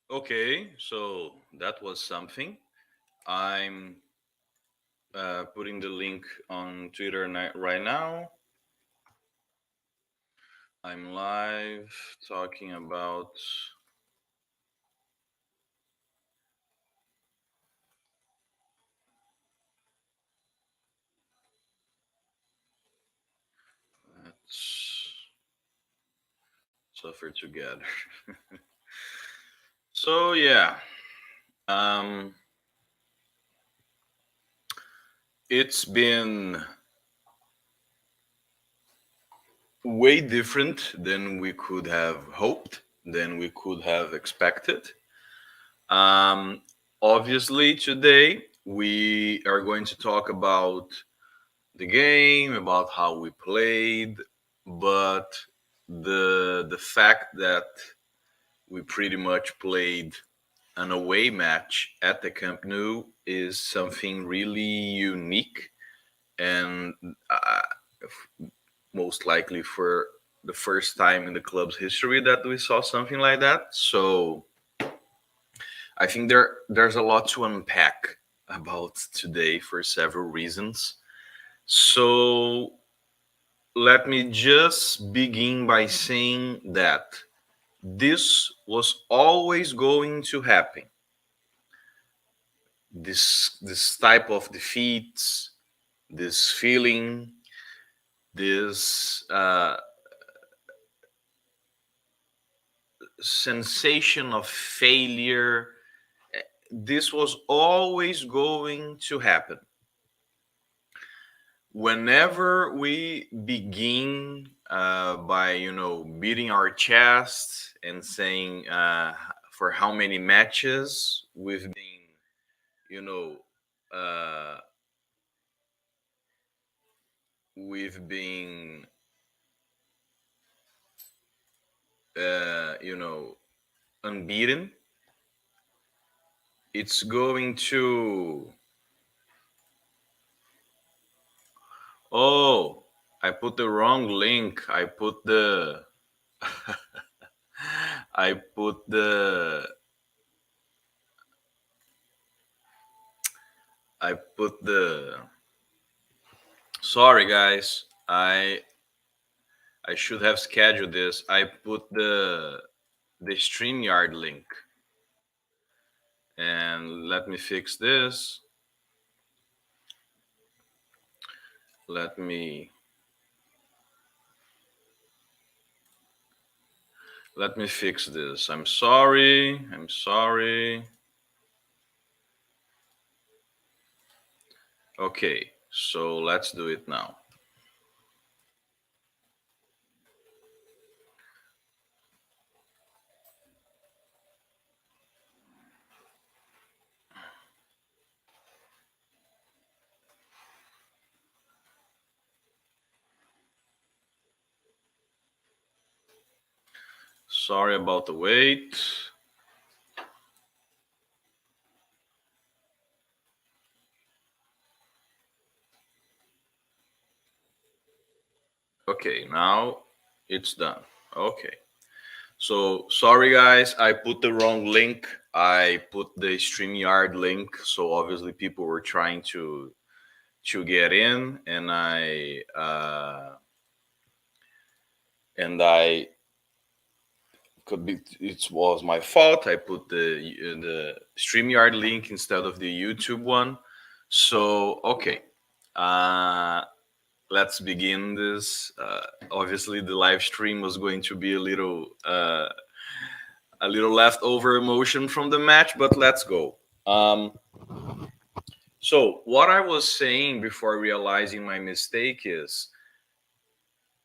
Okay, so that was something. I'm putting the link on Twitter right now. I'm live talking about. Let's suffer together. So yeah, um, it's been way different than we could have hoped, than we could have expected. Um, Obviously, today we are going to talk about the game, about how we played, but the fact that we pretty much played an away match at the Camp Nou is something really unique and most likely for the first time in the club's history that we saw something like that. So I think there's a lot to unpack about today for several reasons. So let me just begin by saying that this was always going to happen. This type of defeats, this feeling, this sensation of failure, this was always going to happen. Whenever we begin by beating our chest and saying for how many matches we've been you know uh, we've been you know unbeaten, it's going to. Oh, I put the wrong link. I put the sorry guys, I should have scheduled this. I put the StreamYard link. And let me fix this. Let me fix this. I'm sorry. I'm sorry. Okay, so let's do it now. Sorry about the wait. Okay, now it's done. Okay. So sorry guys, I put the wrong link. I put the StreamYard link, so obviously people were trying to get in, and I could be, it was my fault. I put the StreamYard link instead of the YouTube one. So okay, uh, let's begin this. Obviously, the live stream was going to be a little leftover emotion from the match, but let's go. So what I was saying before realizing my mistake is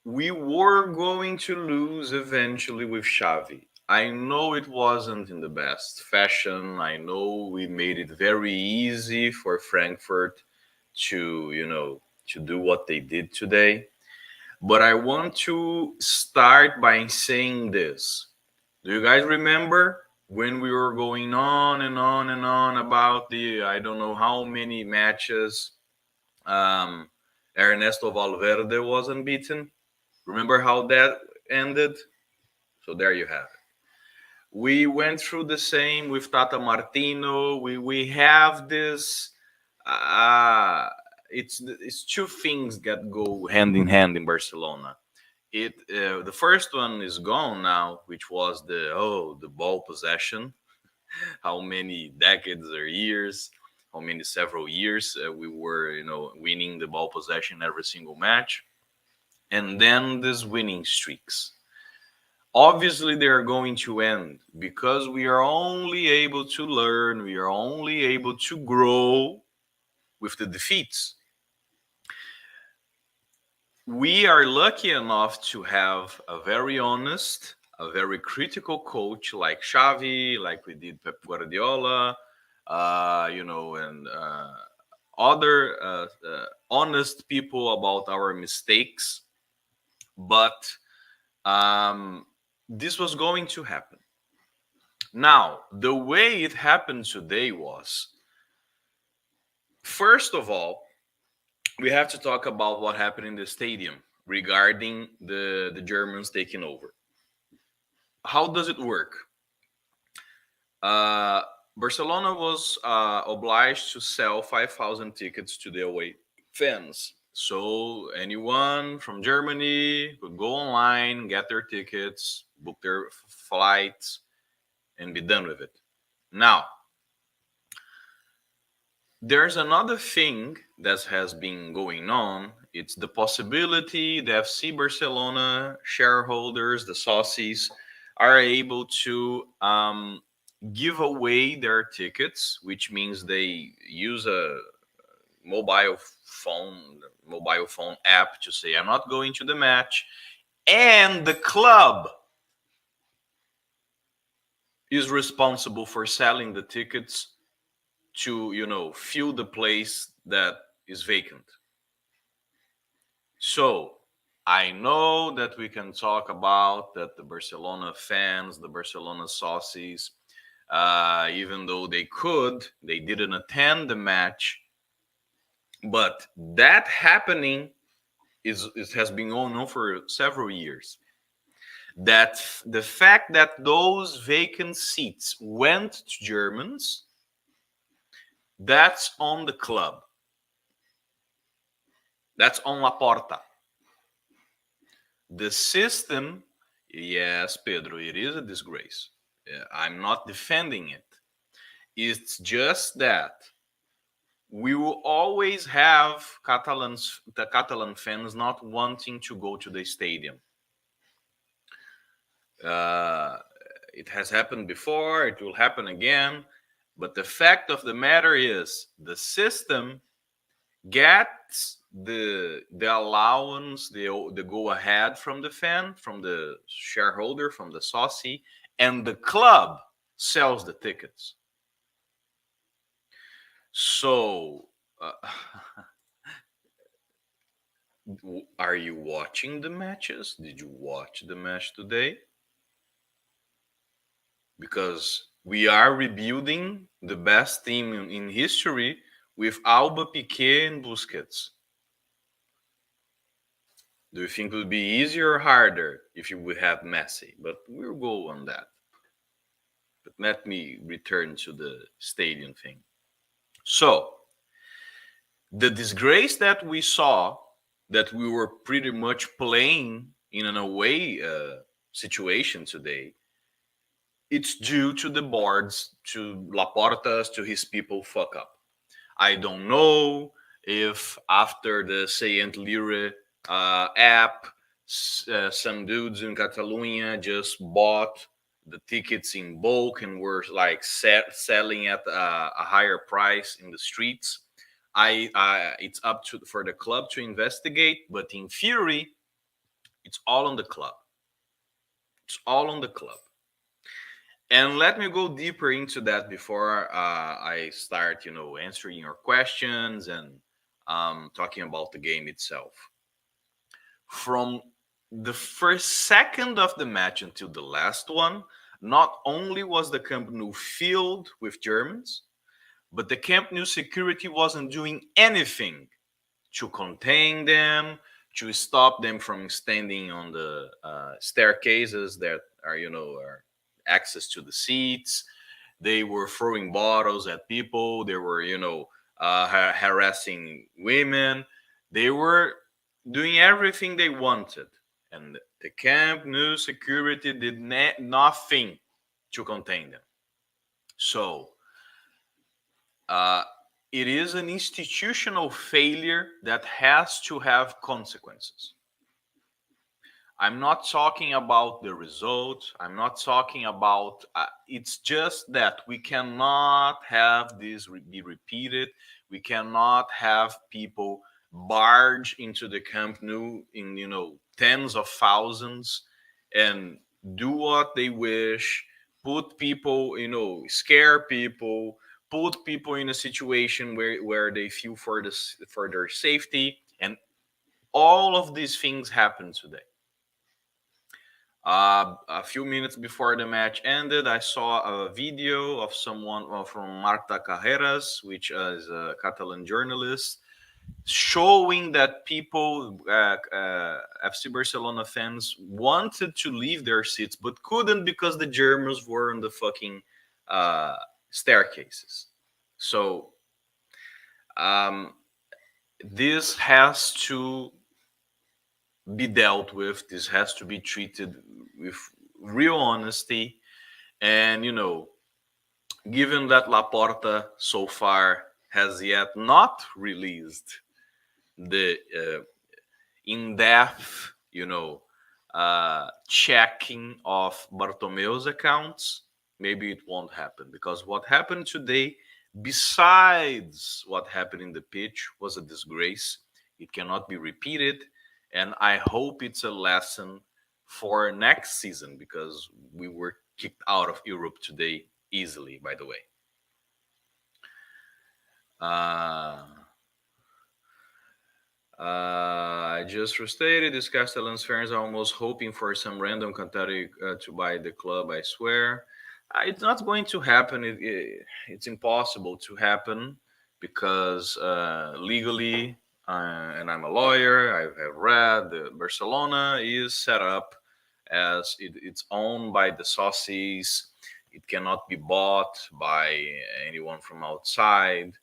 we were going to lose eventually with Xavi. I know it wasn't in the best fashion. I know we made it very easy for Frankfurt to do what they did today. But I want to start by saying this. Do you guys remember when we were going on and on and on about the I don't know how many matches um, Ernesto Valverde was unbeaten? Remember how that ended? So there you have it. We went through the same with Tata Martino. We have this. Uh, it's two things that go hand in hand in Barcelona. The first one is gone now, which was the ball possession. How many decades or years? How many several years we were winning the ball possession every single match, and then these winning streaks. Obviously, they are going to end because we are only able to learn, we are only able to grow with the defeats. We are lucky enough to have a very honest, a very critical coach like Xavi, like we did Pep Guardiola, and other honest people about our mistakes. But this was going to happen. Now, the way it happened today was, first of all, we have to talk about what happened in the stadium regarding the Germans taking over. How does it work? Barcelona was obliged to sell 5,000 tickets to the away fans. So anyone from Germany could go online, get their tickets, book their flights, and be done with it. Now, there's another thing that has been going on. It's the possibility the FC Barcelona shareholders, the socios, are able to give away their tickets, which means they use a mobile phone app to say, I'm not going to the match. And the club is responsible for selling the tickets to fill the place that is vacant. So I know that we can talk about that the Barcelona fans, the Barcelona socios, even though they didn't attend the match. But that happening it has been going on for several years. That the fact that those vacant seats went to Germans, that's on the club. That's on La Porta. The system, yes, Pedro, it is a disgrace. I'm not defending it. It's just that we will always have the Catalan fans not wanting to go to the stadium. It has happened before, it will happen again. But the fact of the matter is the system gets the allowance, the go ahead from the fan, from the shareholder, from the soci, and the club sells the tickets. So, are you watching the matches? Did you watch the match today? Because we are rebuilding the best team in history with Alba, Piqué, and Busquets. Do you think it would be easier or harder if you would have Messi? But we'll go on that. But let me return to the stadium thing. So, the disgrace that we saw, that we were pretty much playing in an away situation today, it's due to the boards, to Laporta's, to his people fuck up. I don't know if after the Saint Lire app, some dudes in Catalonia just bought the tickets in bulk and were like selling at a higher price in the streets. It's up to for the club to investigate, but in theory, it's all on the club. It's all on the club. And let me go deeper into that before I start, answering your questions and talking about the game itself. From the first second of the match until the last one, not only was the Camp Nou filled with Germans, but the Camp Nou security wasn't doing anything to contain them, to stop them from standing on the staircases that are access to the seats. They were throwing bottles at people. They were, harassing women. They were doing everything they wanted. And the Camp Nou security did nothing to contain them. So it is an institutional failure that has to have consequences. I'm not talking about the result. I'm not talking about, it's just that we cannot have this be repeated. We cannot have people barge into the Camp Nou in, tens of thousands and do what they wish, put people, scare people, put people in a situation where they feel for their safety. And all of these things happen today. A few minutes before the match ended, I saw a video of someone from Marta Carreras, which is a Catalan journalist, showing that people, FC Barcelona fans, wanted to leave their seats but couldn't because the Germans were on the fucking staircases. So this has to be dealt with. This has to be treated with real honesty. And, given that Laporta so far has yet not released the in-depth, checking of Bartomeu's accounts, maybe it won't happen. Because what happened today, besides what happened in the pitch, was a disgrace. It cannot be repeated. And I hope it's a lesson for next season, because we were kicked out of Europe today easily, by the way. I just restated this Catalans fans are almost hoping for some random country to buy the club, I swear. It's not going to happen. It's impossible to happen because legally, and I'm a lawyer, I've read that Barcelona is set up as it's owned by the socios. It cannot be bought by anyone from outside.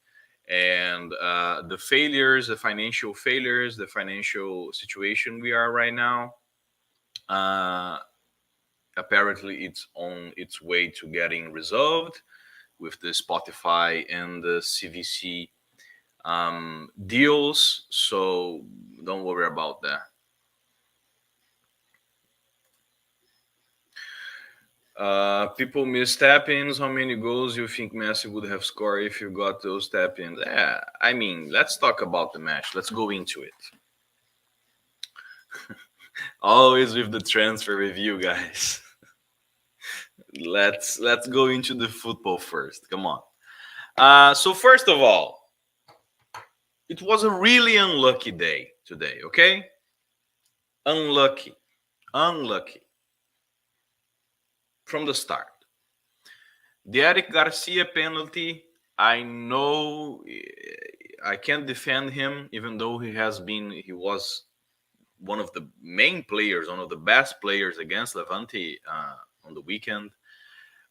And the failures, the financial failures, the financial situation we are right now, apparently it's on its way to getting resolved with the Spotify and the CVC deals. So don't worry about that. People miss tap-ins. How many goals you think Messi would have scored if you got those tap-ins? Yeah, I mean, let's talk about the match. Let's go into it. Always with the transfer review, guys. Let's go into the football first. Come on. So first of all, it was a really unlucky day today. Okay, unlucky from the start. The Eric Garcia penalty, I know I can't defend him, even though he was one of the main players, one of the best players against Levante on the weekend.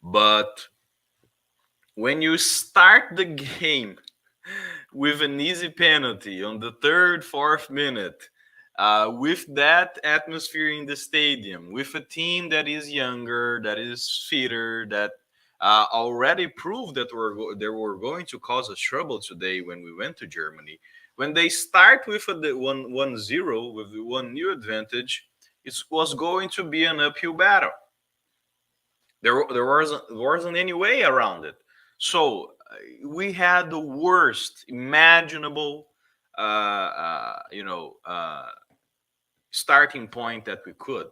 But when you start the game with an easy penalty on the third, fourth minute, with that atmosphere in the stadium, with a team that is younger, that is fitter, that already proved that they were going to cause us trouble today when we went to Germany. When they start with a 1-0 with the 1-0 advantage, it was going to be an uphill battle. There wasn't any way around it. So we had the worst imaginable, starting point that we could.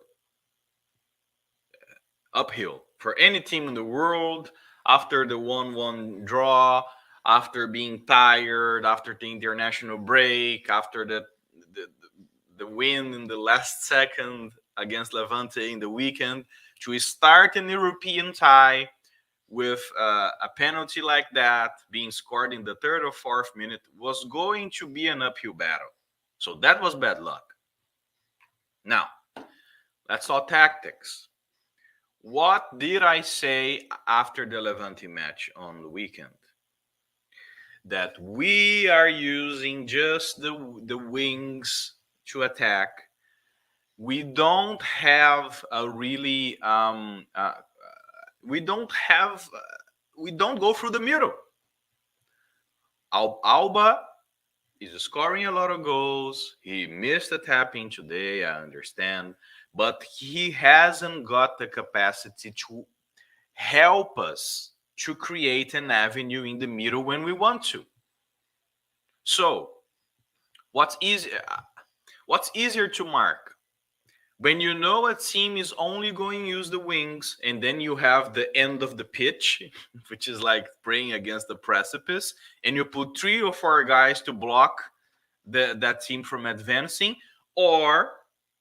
Uphill for any team in the world after the 1-1 draw, after being tired, after the international break, after the win in the last second against Levante in the weekend, to start an European tie with a penalty like that being scored in the third or fourth minute was going to be an uphill battle. So that was bad luck. Now, let's talk tactics. What did I say after the Levante match on the weekend? That we are using just the wings to attack. We don't have a really we don't have we don't go through the middle. Alba is scoring a lot of goals. He missed a tapping today, I understand, but he hasn't got the capacity to help us to create an avenue in the middle when we want to. So, what's easy? What's easier to mark? When you know a team is only going to use the wings, and then you have the end of the pitch, which is like praying against the precipice, and you put 3 or 4 guys to block that team from advancing, or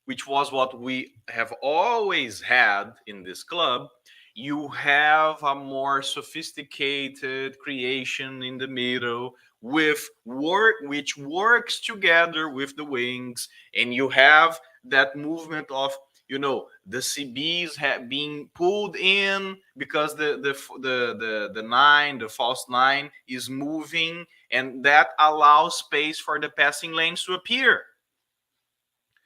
which was what we have always had in this club, you have a more sophisticated creation in the middle with work which works together with the wings, and you have that movement of the CBs have being pulled in because the nine, the false nine, is moving, and that allows space for the passing lanes to appear.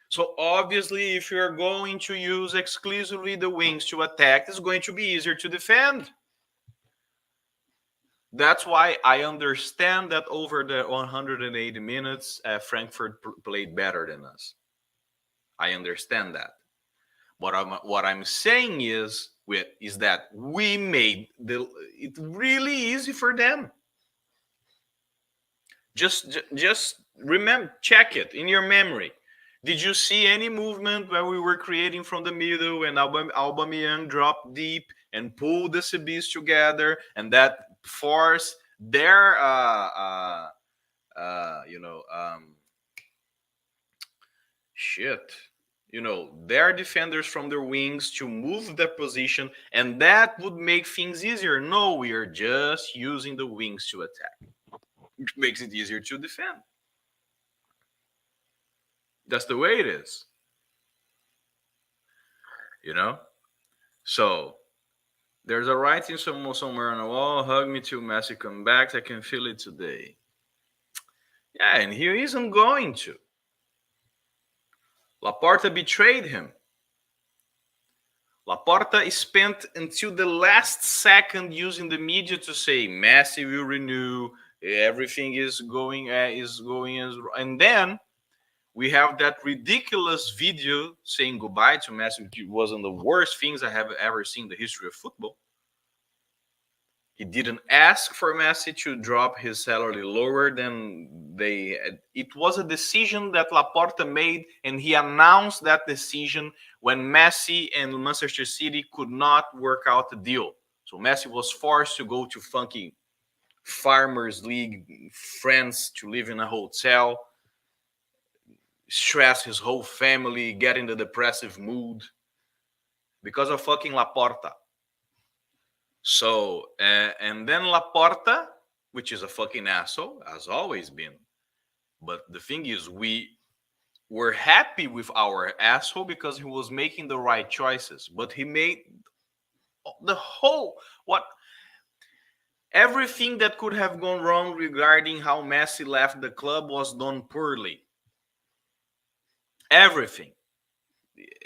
So obviously, if you're going to use exclusively the wings to attack, it's going to be easier to defend. That's why I understand that over the 180 minutes, Frankfurt played better than us. I understand that. What I'm saying is that we made it really easy for them. Just remember, check it in your memory. Did you see any movement where we were creating from the middle and Aubameyang dropped deep and pulled the CBs together, and that forced their their defenders from their wings to move their position, and that would make things easier? No, we are just using the wings to attack. It makes it easier to defend. That's the way it is. So there's a writing somewhere on the wall: hug me till Messi come back. I can feel it today. Yeah, and he isn't going to. Laporta betrayed him. Laporta spent until the last second using the media to say Messi will renew, everything is going as, and then we have that ridiculous video saying goodbye to Messi, which was one of the worst things I have ever seen in the history of football. He didn't ask for Messi to drop his salary lower than they had. It was a decision that Laporta made, and he announced that decision when Messi and Manchester City could not work out the deal. So Messi was forced to go to funky Farmers League France to live in a hotel, stress his whole family, get in the depressive mood because of fucking Laporta. So, and then Laporta, which is a fucking asshole, has always been. But the thing is, we were happy with our asshole because he was making the right choices. But he made everything that could have gone wrong regarding how Messi left the club was done poorly. Everything.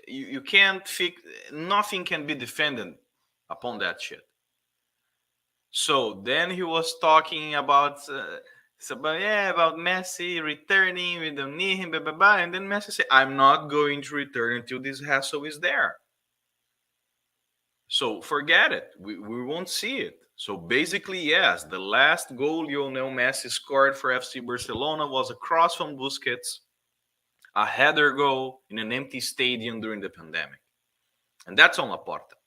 You can't fix, nothing can be defended upon that shit. So then he was talking about Messi returning. We don't need him, blah, blah, blah. And then Messi said, "I'm not going to return until this hassle is there." So forget it. We won't see it. So basically, yes, the last goal Lionel Messi scored for FC Barcelona was a cross from Busquets, a header goal in an empty stadium during the pandemic. And that's on Laporta.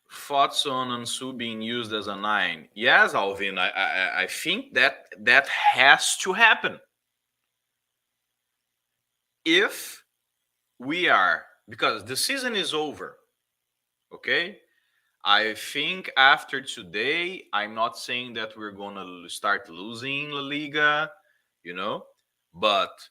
Thoughts on Ansu being used as a 9? Yes, Alvin, I think that has to happen. If we are, because the season is over, okay? I think after today, I'm not saying that we're going to start losing La Liga, but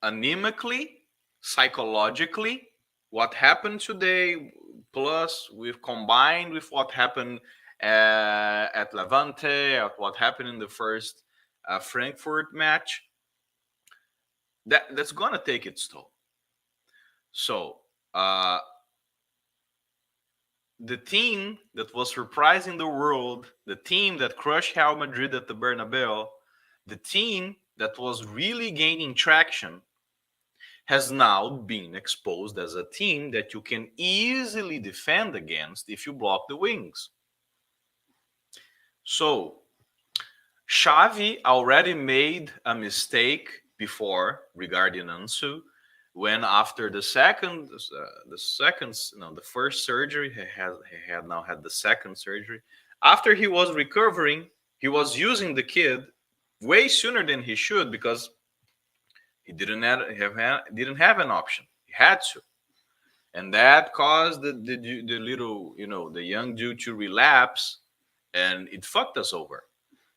anemically, psychologically, what happened today, plus we've combined with what happened at Levante, at what happened in the first Frankfurt match, that's gonna take its toll. So the team that was surprising the world, the team that crushed Real Madrid at the Bernabeu, the team that was really gaining traction, has now been exposed as a team that you can easily defend against if you block the wings. So Xavi already made a mistake before regarding Ansu, when after the first surgery, he had now had the second surgery. After he was recovering, he was using the kid way sooner than he should, because he didn't have an option. He had to, and that caused the little, the young dude to relapse, and it fucked us over.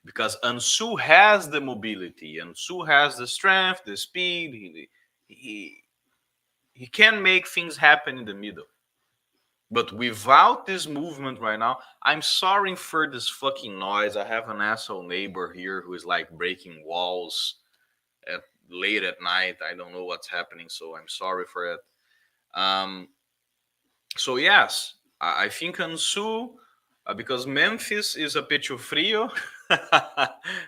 Because Ansu has the mobility, Ansu has the strength, the speed. He can make things happen in the middle. But without this movement right now, I'm sorry for this fucking noise. I have an asshole neighbor here who is like breaking walls late at night. I don't know what's happening, so I'm sorry for it. So yes, I think Ansu, because Memphis is a pecho frio.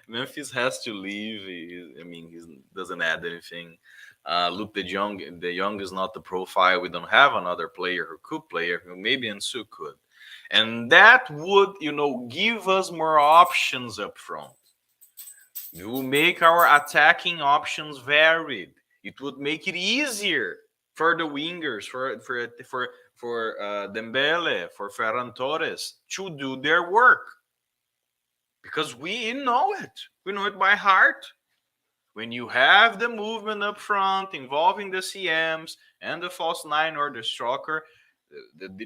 Memphis has to leave. He doesn't add anything. Luke De Jong is not the profile. We don't have another player who could play. Maybe Ansu could, and that would, give us more options up front. It will make our attacking options varied. It would make it easier for the wingers, for Dembele, for Ferran Torres to do their work, because we know it. We know it by heart. When you have the movement up front involving the CMs and the false nine or the striker,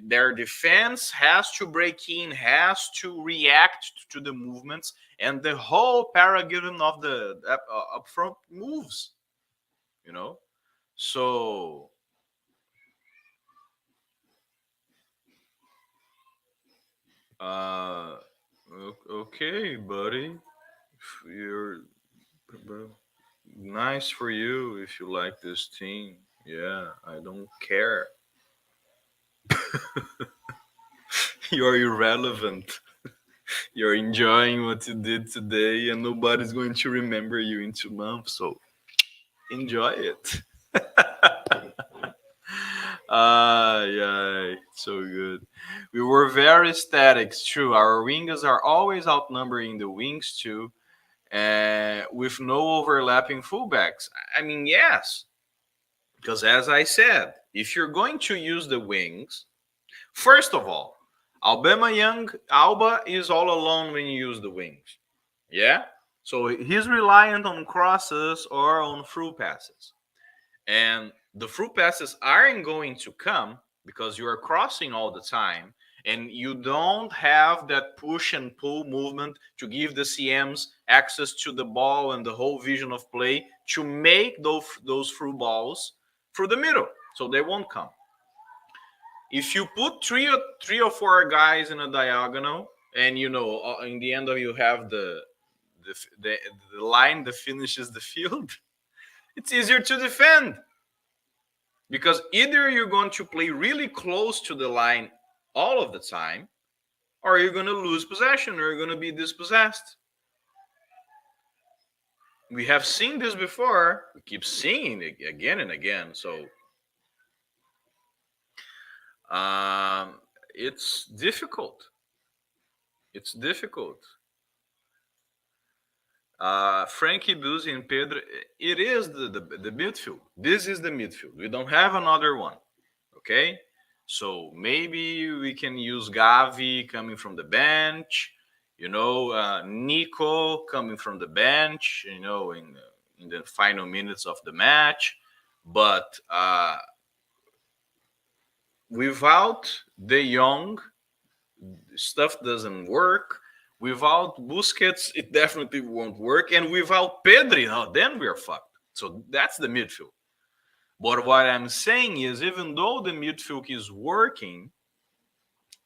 their defense has to break in, has to react to the movements, and the whole paradigm of the up front moves. So okay, buddy. You're nice for you if you like this team. Yeah, I don't care. You're irrelevant. You're enjoying what you did today, and nobody's going to remember you in 2 months. So enjoy it. Yeah, so good. We were very static. It's true. Our wingers are always outnumbering the wings too, with no overlapping fullbacks. Yes, because as I said, if you're going to use the wings, first of all, Alba is all alone when you use the wings. Yeah? So he's reliant on crosses or on through passes. And the through passes aren't going to come because you are crossing all the time, and you don't have that push and pull movement to give the CMs access to the ball and the whole vision of play to make those through balls through the middle. So they won't come. If you put three or four guys in a diagonal, and in the end of you have the line that finishes the field, it's easier to defend, because either you're going to play really close to the line all of the time, or you're going to lose possession, or you're going to be dispossessed. We have seen this before. We keep seeing it again and again. So it's difficult. It's difficult. Frankie, Buzi, and Pedro, it is the midfield. This is the midfield. We don't have another one. Okay? So maybe we can use Gavi coming from the bench, Nico coming from the bench, in the final minutes of the match. But without De Jong, stuff doesn't work. Without Busquets, it definitely won't work. And without Pedri, then we're fucked. So that's the midfield. But what I'm saying is, even though the midfield is working,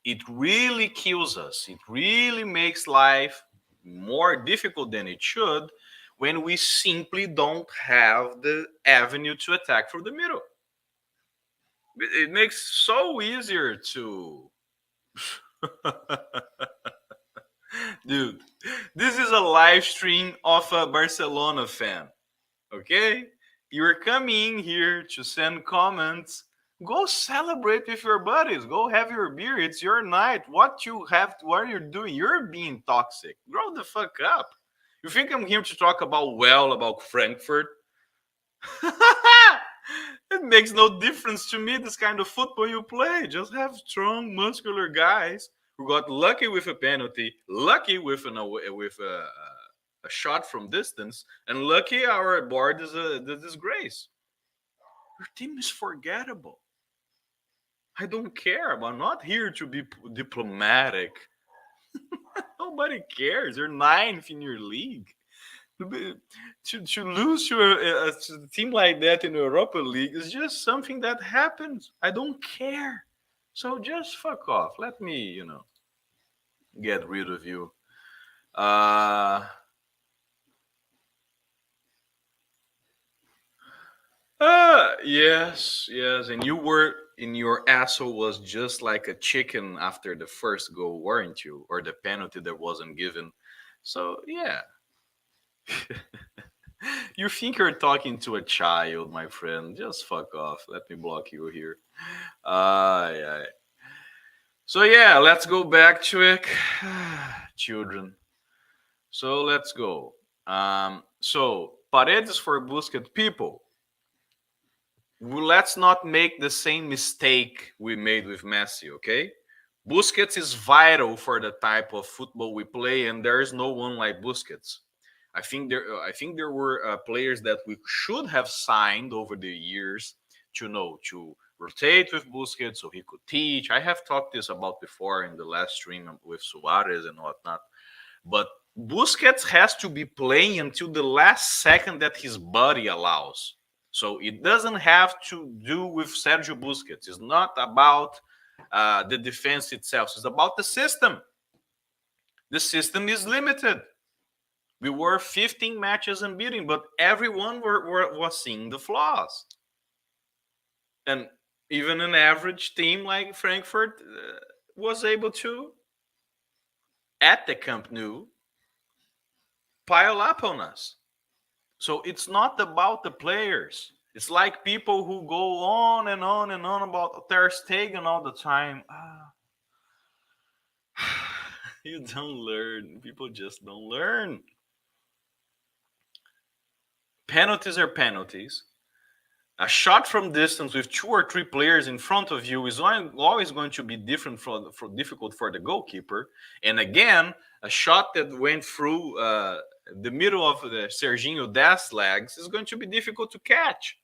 it really kills us. It really makes life more difficult than it should when we simply don't have the avenue to attack from the middle. It makes so easier to dude, this is a live stream of a Barcelona fan. Okay? You're coming here to send comments. Go celebrate with your buddies. Go have your beer. It's your night. What you're doing, you're being toxic. Grow the fuck up. You think I'm here to talk about Frankfurt? It makes no difference to me this kind of football you play. Just have strong, muscular guys who got lucky with a penalty, lucky with a shot from distance, and lucky our board is the disgrace. Your team is forgettable. I don't care. I'm not here to be diplomatic. Nobody cares. You're ninth in your league. To lose to a team like that in the Europa League is just something that happens. I don't care. So just fuck off. Let me, get rid of you. Yes, and you were in your asshole was just like a chicken after the first goal, weren't you? Or the penalty that wasn't given. So yeah. You think you're talking to a child, my friend? Just fuck off. Let me block you here. Yeah. So yeah, let's go back to it, children. So let's go. So Paredes for Busquets, people. Let's not make the same mistake we made with Messi, okay? Busquets is vital for the type of football we play, and there is no one like Busquets. I think there were players that we should have signed over the years to rotate with Busquets so he could teach. I have talked this about before in the last stream with Suarez and whatnot. But Busquets has to be playing until the last second that his body allows. So it doesn't have to do with Sergio Busquets. It's not about the defense itself. It's about the system. The system is limited. We were 15 matches unbeaten, but everyone was seeing the flaws. And even an average team like Frankfurt was able to, at the Camp Nou, pile up on us. So it's not about the players. It's like people who go on and on and on about Ter Stegen all the time. You don't learn. People just don't learn. Penalties are penalties. A shot from distance with 2 or 3 players in front of you is always going to be difficult for the goalkeeper. And again, a shot that went through the middle of the Serginho Dest's legs is going to be difficult to catch.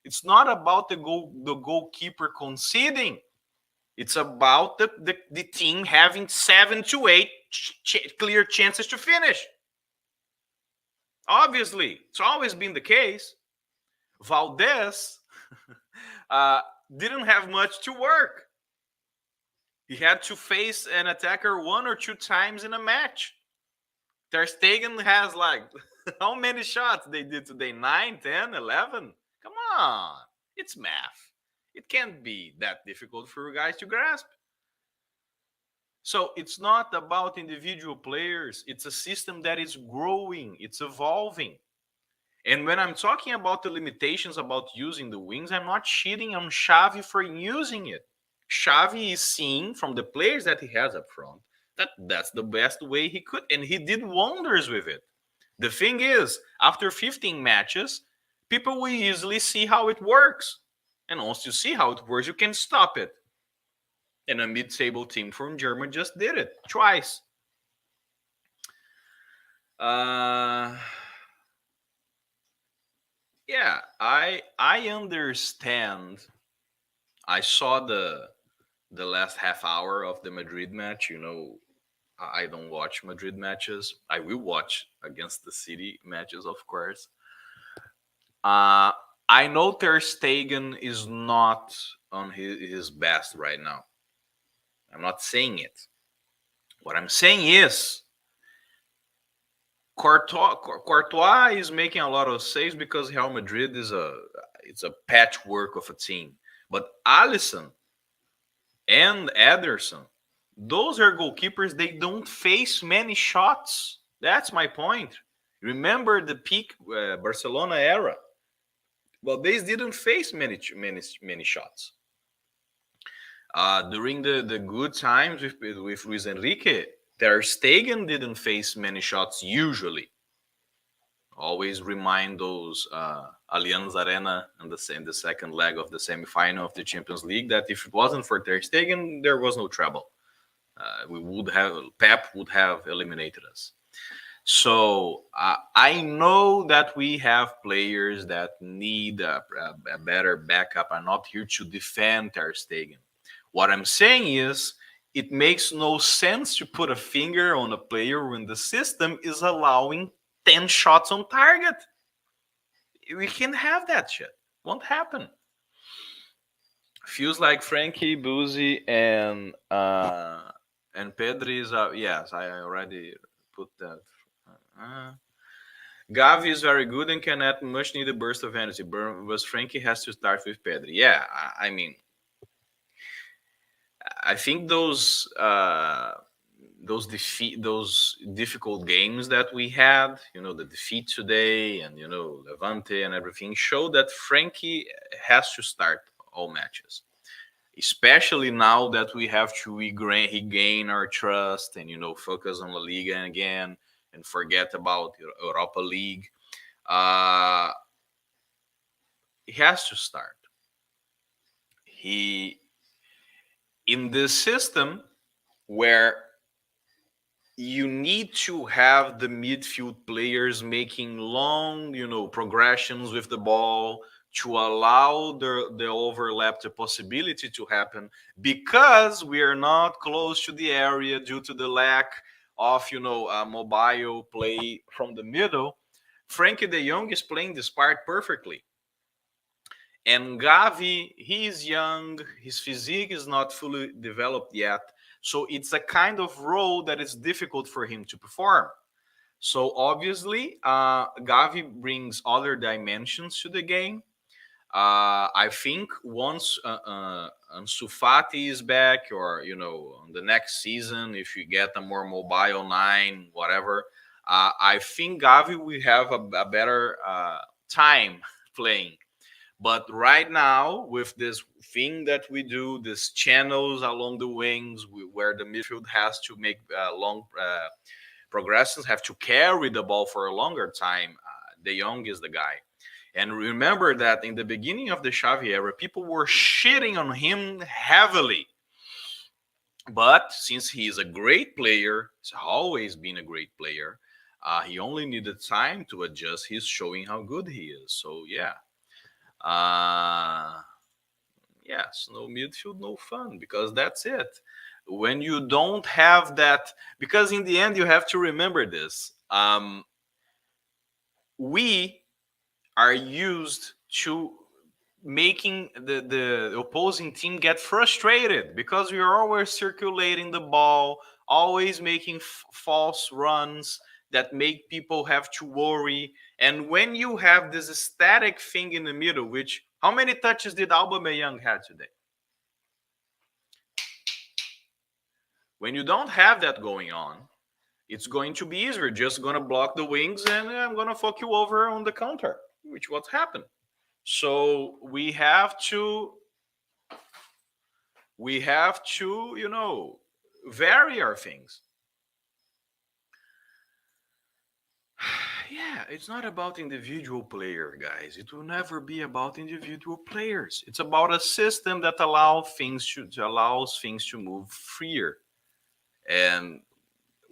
It's not about the goalkeeper conceding. It's about the team having 7 to 8 clear chances to finish. Obviously, it's always been the case. Valdez didn't have much to work. He had to face an attacker 1 or 2 times in a match. Ter Stegen has like, how many shots they did today? 9, 10, 11? Come on. It's math. It can't be that difficult for you guys to grasp. So it's not about individual players. It's a system that is growing. It's evolving. And when I'm talking about the limitations about using the wings, I'm not cheating on Xavi for using it. Xavi is seeing from the players that he has up front that that's the best way he could. And he did wonders with it. The thing is, after 15 matches, people will easily see how it works. And once you see how it works, you can stop it. And a mid-table team from Germany just did it twice. Yeah, I understand. I saw the last half hour of the Madrid match. I don't watch Madrid matches. I will watch against the City matches, of course. I know Ter Stegen is not on his best right now. I'm not saying it. What I'm saying is Courtois is making a lot of saves because Real Madrid is a patchwork of a team. But Alisson and Ederson, those are goalkeepers. They don't face many shots. That's my point. Remember the peak Barcelona era. Well, they didn't face many shots. During the good times with Luis Enrique, Ter Stegen didn't face many shots usually. Always remind those Allianz Arena in the second leg of the semifinal of the Champions League that if it wasn't for Ter Stegen, there was no trouble. Pep would have eliminated us. So I know that we have players that need a better backup. I'm not here to defend Ter Stegen. What I'm saying is it makes no sense to put a finger on a player when the system is allowing 10 shots on target. We can't have that shit. Won't happen. Feels like Frankie, Boozy, and Pedri is yes, I already put that. Gavi is very good and can add much needed burst of energy, but Frankie has to start with Pedri. Yeah, I mean, I think those difficult games that we had, the defeat today, and Levante and everything, show that Frankie has to start all matches, especially now that we have to regain our trust and focus on La Liga again and forget about Europa League. He has to start. In this system where you need to have the midfield players making long, progressions with the ball to allow the overlap, the possibility to happen, because we are not close to the area due to the lack of, mobile play from the middle. Frankie de Jong is playing this part perfectly. And Gavi, he is young, his physique is not fully developed yet. So it's a kind of role that is difficult for him to perform. So obviously, Gavi brings other dimensions to the game. I think once Ansu Fati is back, or on the next season, if you get a more mobile 9, whatever, I think Gavi will have a better time playing. But right now, with this thing that we do, these channels along the wings, where the midfield has to make long progressions, have to carry the ball for a longer time, De Jong is the guy. And remember that in the beginning of the Xavi era, people were shitting on him heavily. But since he is a great player, he's always been a great player, he only needed time to adjust. He's showing how good he is. So, yeah. Yes, no midfield, no fun, because that's it. When you don't have that, because in the end you have to remember this. We are used to making the opposing team get frustrated because we are always circulating the ball, always making false runs that make people have to worry. And when you have this static thing in the middle, which how many touches did Aubameyang have today? When you don't have that going on, it's going to be easier. Just going to block the wings and I'm going to fuck you over on the counter, which what happened. So we have to, vary our things. Yeah, it's not about individual player, guys. It will never be about individual players. It's about a system that allows things to move freer. And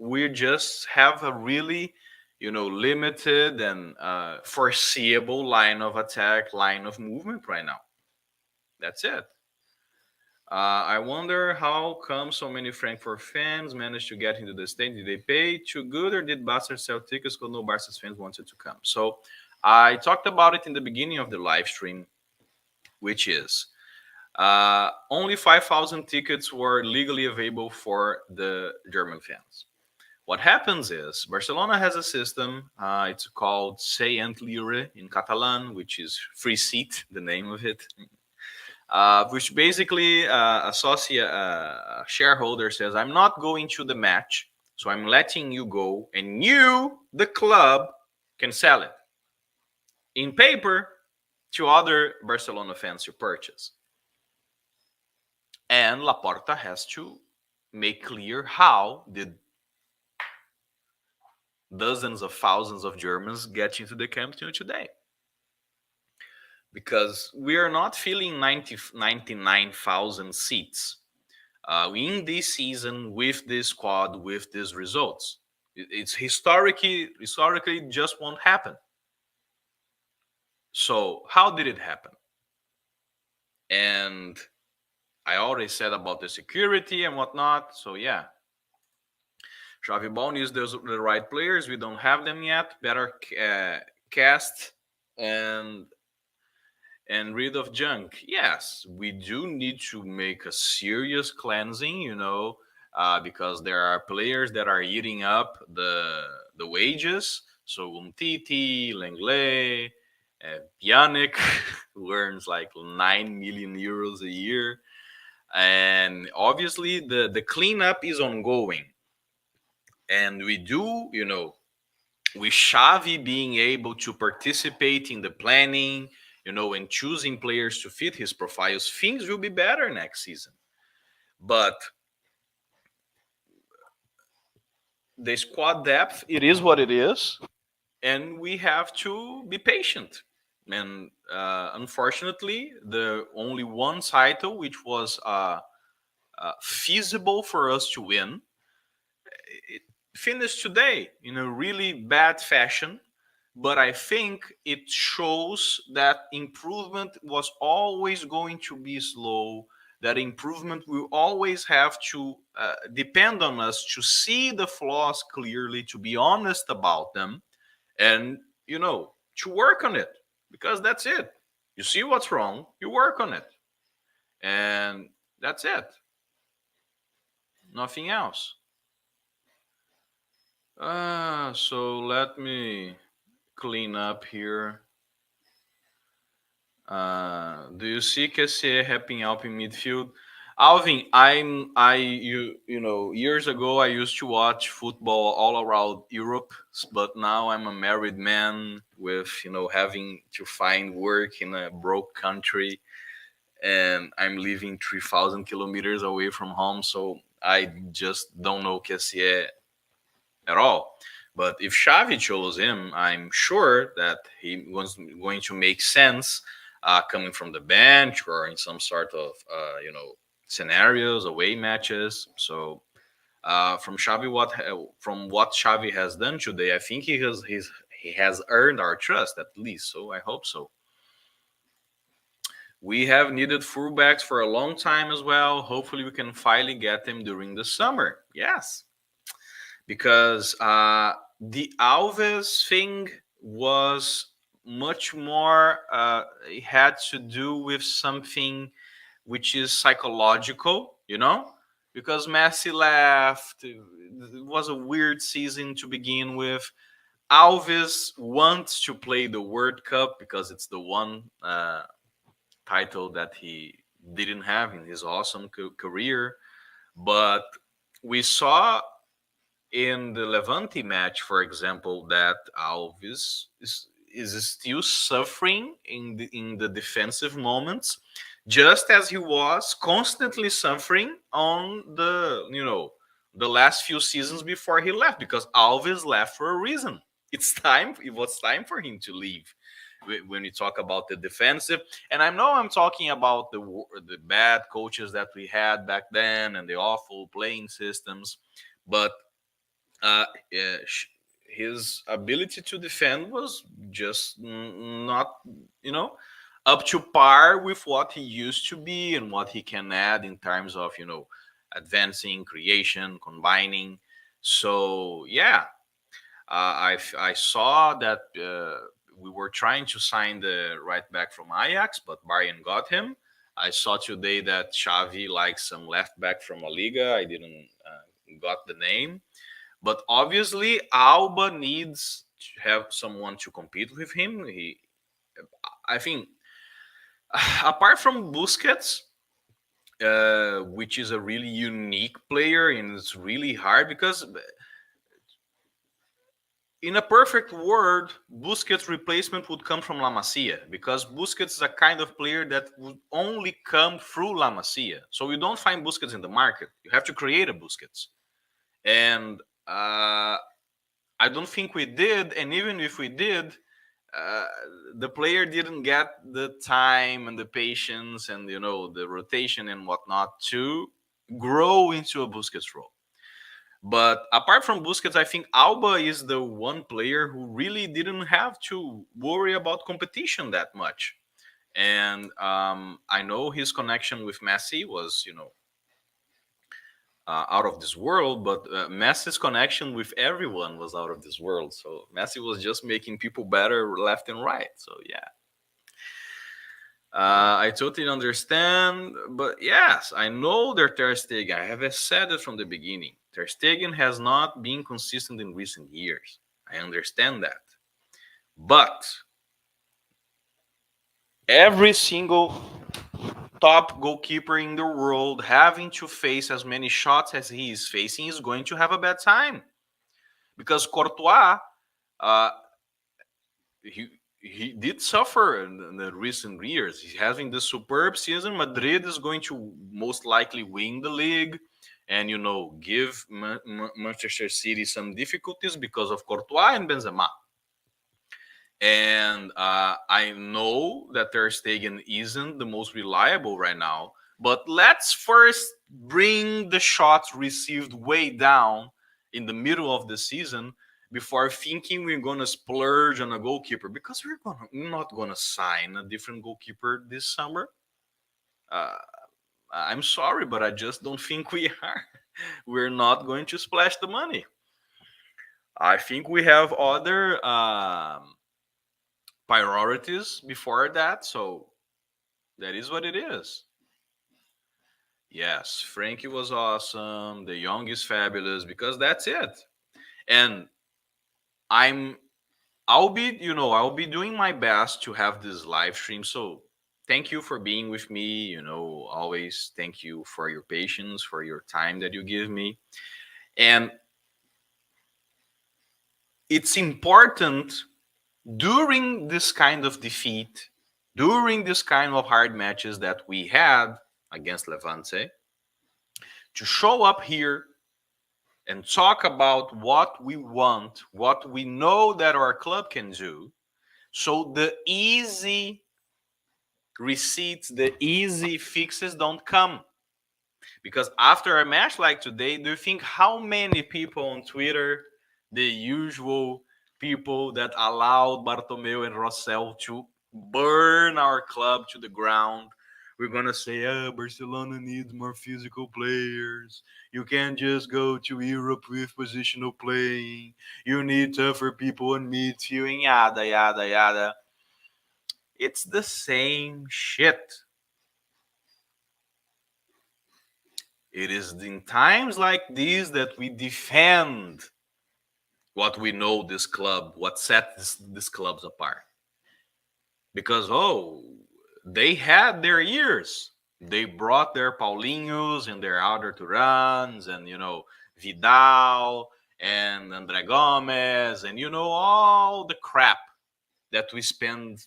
we just have a really, limited and foreseeable line of attack, line of movement right now. That's it. I wonder how come so many Frankfurt fans managed to get into the state. Did they pay too good, or did Barca sell tickets because no Barca fans wanted to come? So I talked about it in the beginning of the live stream, which is only 5,000 tickets were legally available for the German fans. What happens is Barcelona has a system. It's called Cent Lire in Catalan, which is free seat, the name of it. Which basically a shareholder says, I'm not going to the match, so I'm letting you go, and you, the club, can sell it in paper to other Barcelona fans to purchase. And Laporta has to make clear how did dozens of thousands of Germans get into the Camp Nou today. Because we are not filling 99,000 seats in this season with this squad, with these results. It's historically just won't happen. So how did it happen? And I already said about the security and whatnot. So yeah, Xavi Ball needs the right players. We don't have them yet. Better cast and rid of junk. Yes, we do need to make a serious cleansing, because there are players that are eating up the wages. So Umtiti, Lenglet, Pjanic, who earns like 9 million euros a year. And obviously the cleanup is ongoing. And we do, with Xavi being able to participate in the planning, and choosing players to fit his profiles, things will be better next season. But the squad depth, it is what it is, and we have to be patient. And unfortunately, the only one title which was feasible for us to win, it finished today in a really bad fashion. But I think it shows that improvement was always going to be slow, that improvement will always have to depend on us to see the flaws clearly, to be honest about them, and, to work on it, because that's it. You see what's wrong, you work on it, and that's it. Nothing else. So let me clean up here. Do you see KC helping out in midfield? Alvin, years ago I used to watch football all around Europe, but now I'm a married man with, having to find work in a broke country, and I'm living 3,000 kilometers away from home, so I just don't know KC at all. But if Xavi chose him, I'm sure that he was going to make sense coming from the bench or in some sort of scenarios, away matches. So from what Xavi has done today, I think he has earned our trust, at least. So I hope so. We have needed fullbacks for a long time as well. Hopefully, we can finally get them during the summer. Yes, because the Alves thing was much more. It had to do with something which is psychological, because Messi left. It was a weird season to begin with. Alves wants to play the World Cup because it's the one title that he didn't have in his awesome career. But we saw in the Levante match, for example, that Alves is still suffering in the defensive moments, just as he was constantly suffering on the last few seasons before he left, because Alves left for a reason. It was time for him to leave. When you talk about the defensive, and I know I'm talking about the bad coaches that we had back then and the awful playing systems, but his ability to defend was just not, up to par with what he used to be and what he can add in terms of, advancing, creation, combining. So yeah, I saw that we were trying to sign the right back from Ajax, but Bayern got him. I saw today that Xavi likes some left back from La Liga. I didn't got the name, but obviously Alba needs to have someone to compete with him. I think, apart from Busquets, which is a really unique player, and it's really hard because in a perfect world, Busquets' replacement would come from La Masia, because Busquets is a kind of player that would only come through La Masia. So you don't find Busquets in the market. You have to create a Busquets. And I don't think we did. And even if we did, uh, the player didn't get the time and the patience and, the rotation and whatnot to grow into a Busquets role. But apart from Busquets, I think Alba is the one player who really didn't have to worry about competition that much. And I know his connection with Messi was, out of this world, but Messi's connection with everyone was out of this world. So Messi was just making people better left and right. So yeah. I totally understand, but yes, I know that Ter Stegen. I have said it from the beginning. Ter Stegen has not been consistent in recent years. I understand that, but every single top goalkeeper in the world having to face as many shots as he is facing is going to have a bad time, because Courtois, uh, he did suffer in the recent years. He's having this superb season. Madrid is going to most likely win the league and, give Manchester City some difficulties because of Courtois and Benzema. And I know that Ter Stegen isn't the most reliable right now, but let's first bring the shots received way down in the middle of the season before thinking we're gonna splurge on a goalkeeper, because we're not gonna sign a different goalkeeper this summer. Uh, I'm sorry, but I just don't think we are. We're not going to splash the money. I think we have other priorities before that, so that is what it is. Yes, Frankie was awesome. The Young is fabulous, because that's it. And I'm I'll be doing my best to have this live stream. So thank you for being with me. Always thank you for your patience, for your time that you give me. And it's important during this kind of defeat, during this kind of hard matches that we had against Levante, to show up here and talk about what we want, what we know that our club can do. So the easy receipts, the easy fixes don't come. Because after a match like today, do you think how many people on Twitter, the usual people that allowed Bartomeu and Rossell to burn our club to the ground, we're gonna say, Barcelona needs more physical players. You can't just go to Europe with positional playing. You need tougher people on midfield, yada yada yada. It's the same shit. It is in times like these that we defend what we know this club, what sets these clubs apart. Because, they had their years. They brought their Paulinhos and their Alder Turans and, Vidal and Andre Gomez and, all the crap that we spend.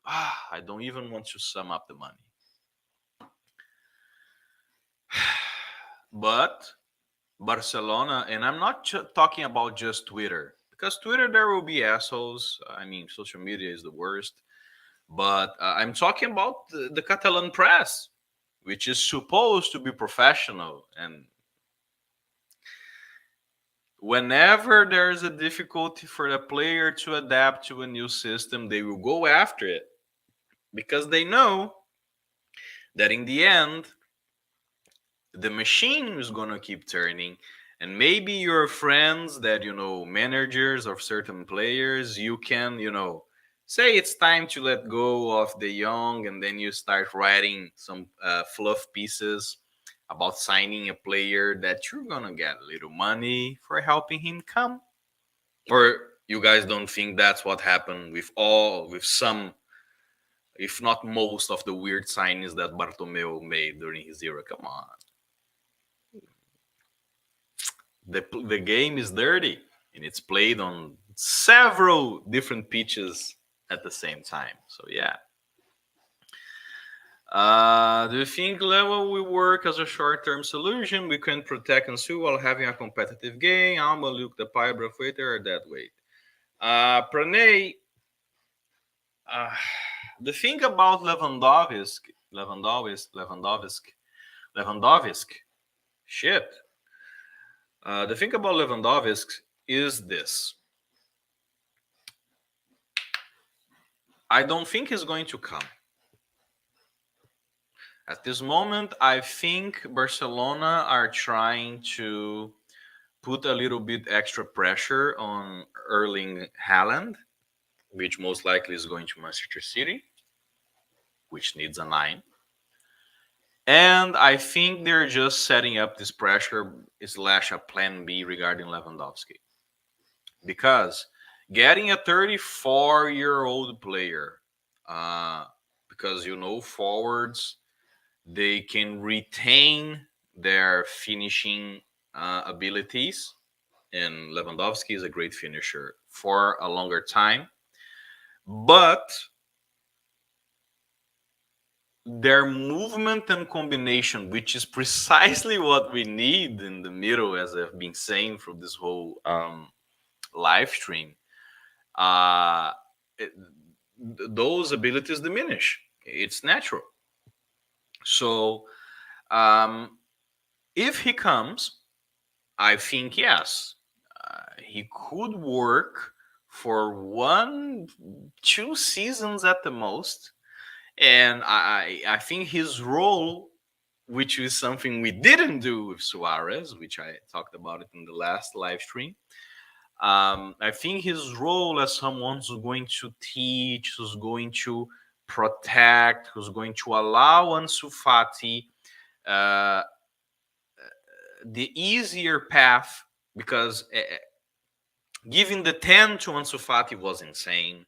I don't even want to sum up the money. But Barcelona, and I'm not talking about just Twitter, because Twitter, there will be assholes. I mean, social media is the worst. But I'm talking about the Catalan press, which is supposed to be professional. And whenever there's a difficulty for the player to adapt to a new system, they will go after it, because they know that in the end, the machine is going to keep turning. And maybe your friends that, managers of certain players, you can, say it's time to let go of the young, and then you start writing some fluff pieces about signing a player that you're gonna get a little money for helping him come. Or you guys don't think that's what happened with some, if not most, of the weird signings that Bartomeu made during his era? Come on, the game is dirty and it's played on several different pitches at the same time. So yeah. Do you think level will work as a short-term solution? We can protect and sue while having a competitive game. Alma, Luke, the Pai, Brafueter, or that way. Pranay, uh, the thing about Lewandowski, shit. The thing about Lewandowski is this. I don't think he's going to come. At this moment, I think Barcelona are trying to put a little bit extra pressure on Erling Haaland, which most likely is going to Manchester City, which needs a 9. And I think they're just setting up this pressure slash a plan B regarding Lewandowski. Because getting a 34-year-old player, because forwards, they can retain their finishing abilities, and Lewandowski is a great finisher for a longer time. But their movement and combination, which is precisely what we need in the middle, as I've been saying through this whole live stream, those abilities diminish. It's natural. So if he comes, I think yes, he could work for 1-2 seasons at the most. And I think his role, which is something we didn't do with Suarez, which I talked about it in the last live stream. I think his role as someone who's going to teach, who's going to protect, who's going to allow Ansu Fati the easier path, because giving the 10 to Ansu Fati was insane.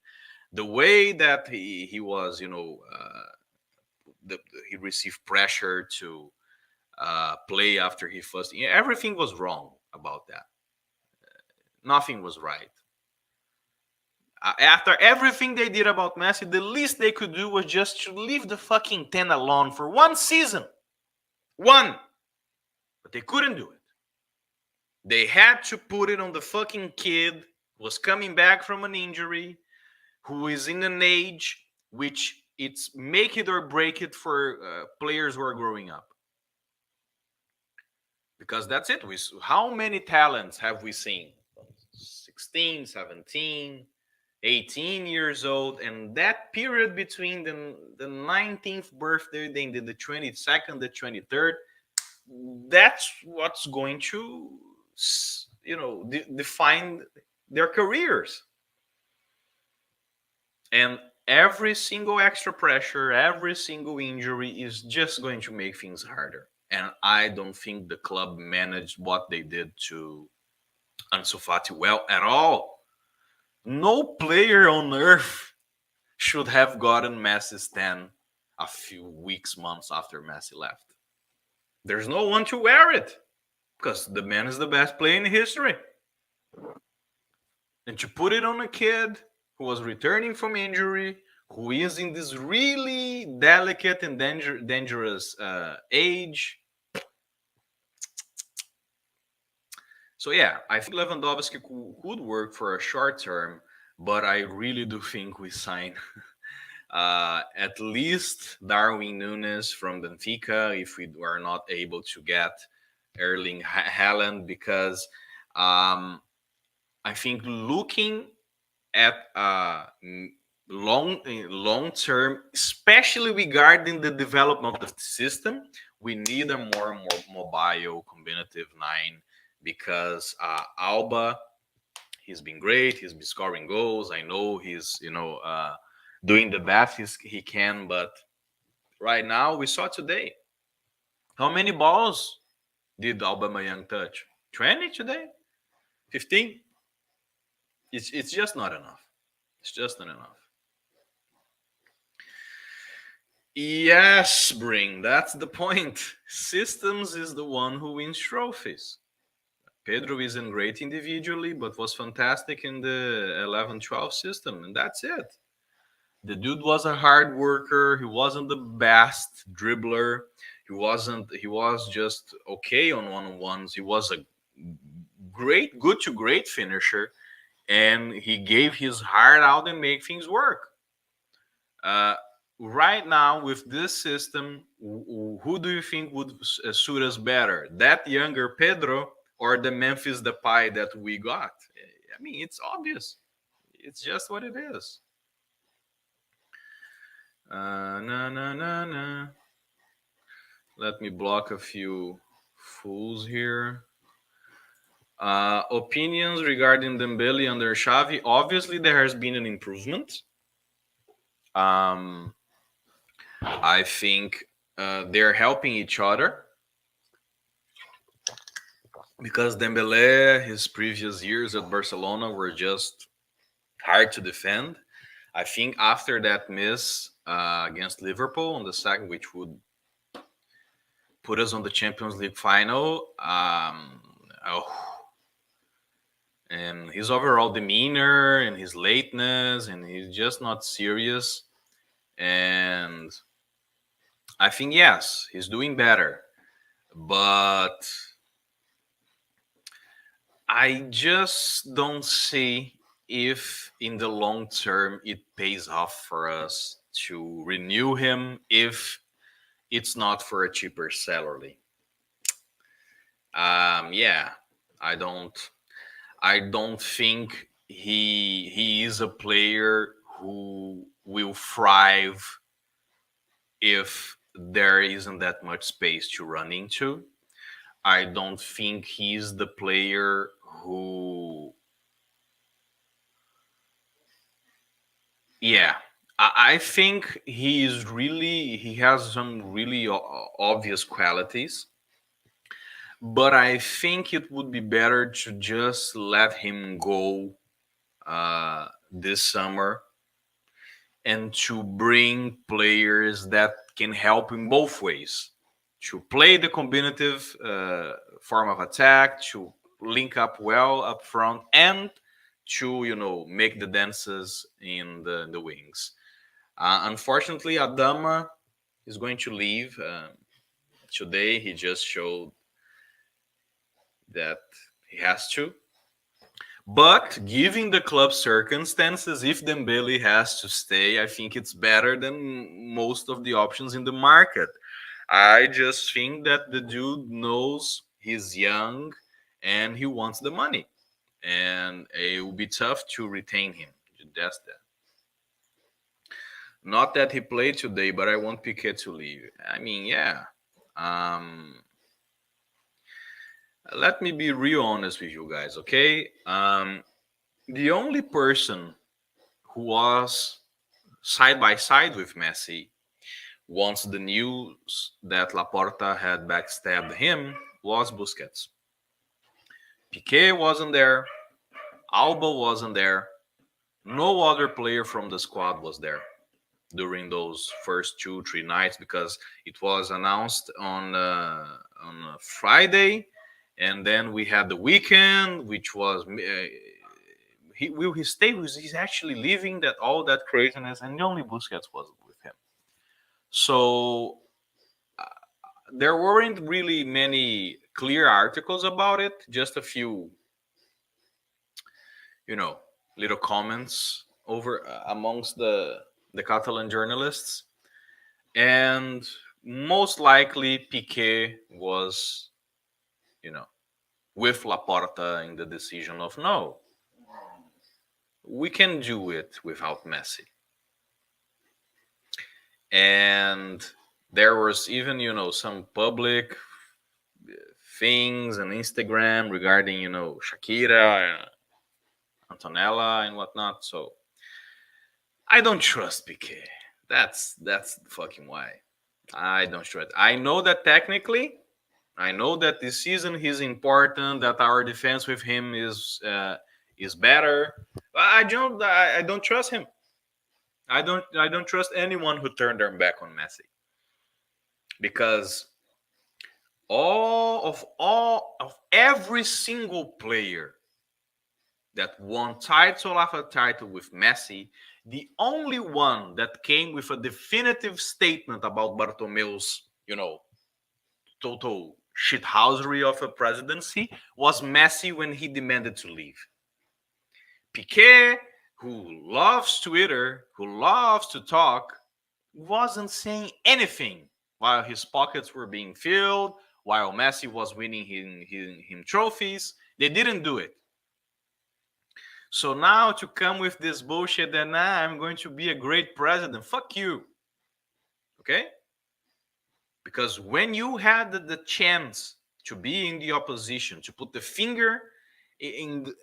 The way that he was, he received pressure to play after he first. Everything was wrong about that. Nothing was right. After everything they did about Messi, the least they could do was just to leave the fucking 10 alone for 1 season. 1. But they couldn't do it. They had to put it on the fucking kid who was coming back from an injury, who is in an age which it's make it or break it for players who are growing up. Because that's it. How many talents have we seen? 16, 17, 18 years old, and that period between the 19th birthday, then the 22nd, the 23rd, that's what's going to, define their careers. And every single extra pressure, every single injury is just going to make things harder. And I don't think the club managed what they did to Ansu Fati well at all. No player on earth should have gotten Messi's 10 a few weeks, months after Messi left. There's no one to wear it because the man is the best player in history. And to put it on a kid who was returning from injury, who is in this really delicate and dangerous age. So yeah, I think Lewandowski could work for a short term, but I really do think we sign at least Darwin Núñez from Benfica if we are not able to get Erling Haaland, because I think looking at long term, especially regarding the development of the system, we need a more mobile combinative 9, because Alba, he's been great. He's been scoring goals. I know he's doing the best he can. But right now, we saw today, how many balls did Aubameyang touch? 20 today? 15? It's just not enough. It's just not enough. Yes, Bring, that's the point. Systems is the one who wins trophies. Pedro isn't great individually, but was fantastic in the 11-12 system, and that's it. The dude was a hard worker. He wasn't the best dribbler. He was just okay on one-on-ones. He was a good to great finisher, and he gave his heart out and make things work. Right now, with this system, who do you think would suit us better? That younger Pedro or the Memphis Depay that we got? I mean, it's obvious. It's just what it is. Let me block a few fools here. Opinions regarding Dembele under Xavi. Obviously, there has been an improvement. I think they're helping each other because Dembele, his previous years at Barcelona were just hard to defend. I think after that miss against Liverpool on the second, which would put us on the Champions League final, and his overall demeanor and his lateness, and he's just not serious. And I think, yes, he's doing better, but I just don't see if in the long term it pays off for us to renew him if it's not for a cheaper salary. Yeah, I don't think he is a player who will thrive if there isn't that much space to run into. I don't think he's the player who, yeah, I think he has some really obvious qualities, but I think it would be better to just let him go this summer and to bring players that can help in both ways, to play the combinative form of attack, to link up well up front, and to make the dances in the wings. Unfortunately, Adama is going to leave today. He just showed that he has to. But given the club circumstances, if Dembele has to stay, I think it's better than most of the options in the market. I just think that the dude knows he's young and he wants the money. And it will be tough to retain him. That's that. Not that he played today, but I want Piquet to leave. I mean, yeah. Let me be real honest with you guys, okay? The only person who was side by side with Messi once the news that Laporta had backstabbed him was Busquets. Piqué wasn't there. Alba wasn't there. No other player from the squad was there during those first 2-3 nights because it was announced on a Friday, and then we had the weekend, which was will he stay? He's actually leaving that all that craziness, and only Busquets was with him. So there weren't really many clear articles about it. Just a few, little comments over amongst the Catalan journalists, and most likely Piqué was, with Laporta in the decision of no, we can do it without Messi. And there was even, some public things on Instagram regarding, Shakira Antonella and whatnot. So I don't trust Piqué. That's fucking why. I don't trust. I know that technically, I know that this season he's important. That our defense with him is better. But I don't trust him. I don't trust anyone who turned their back on Messi because all of every single player that won title after title with Messi, the only one that came with a definitive statement about Bartomeu's, total shithousery of a presidency was Messi when he demanded to leave. Piqué, who loves Twitter, who loves to talk, wasn't saying anything while his pockets were being filled, while Messi was winning him trophies. They didn't do it. So now to come with this bullshit that I'm going to be a great president, fuck you. Okay? Because when you had the chance to be in the opposition, to put the finger in the,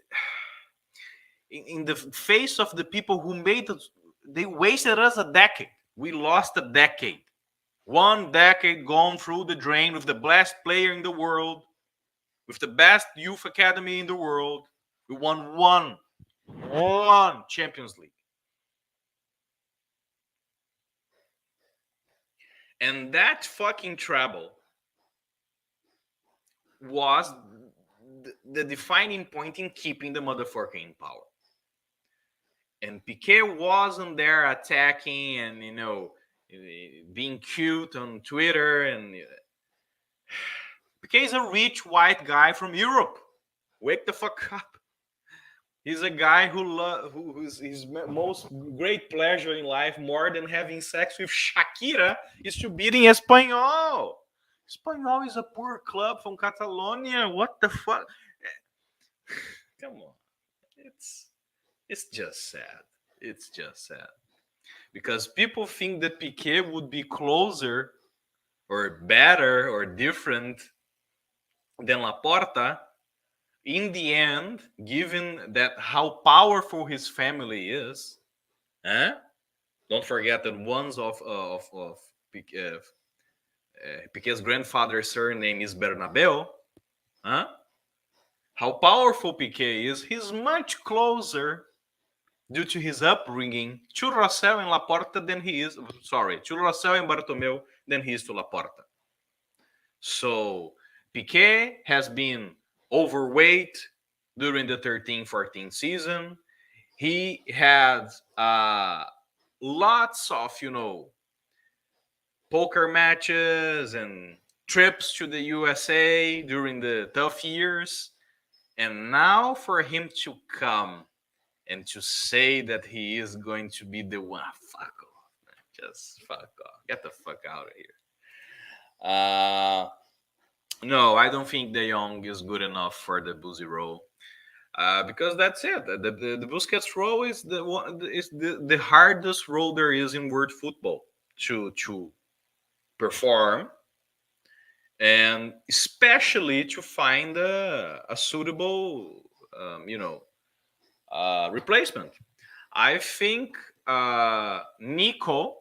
in the face of the people who made it, they wasted us a decade. We lost a decade. 1 decade gone through the drain with the best player in the world, with the best youth academy in the world. We won one Champions League. And that fucking treble was the defining point in keeping the motherfucker in power. And Piqué wasn't there attacking and, being cute on Twitter. And Piqué is a rich white guy from Europe. Wake the fuck up. He's a guy whose his most great pleasure in life, more than having sex with Shakira, is to beating Espanyol. Espanyol is a poor club from Catalonia. What the fuck? Come on. It's just sad. It's just sad. Because people think that Piqué would be closer or better or different than Laporta. In the end, given that how powerful his family is, don't forget that one's of Piqué's grandfather's surname is Bernabeu. How powerful Piqué is, he's much closer due to his upbringing to Rossell and Laporta than he is. Sorry, to Rossell and Bartomeu than he is to Laporta. So Piqué has been overweight during the 13-14 season. He had lots of, poker matches and trips to the USA during the tough years. And now for him to come and to say that he is going to be the one, fuck off, man. Just fuck off. Get the fuck out of here. No, I don't think De Jong is good enough for the Busy role. Because that's it. The Busquets role is the hardest role there is in world football to perform, and especially to find a suitable, replacement. I think Nico,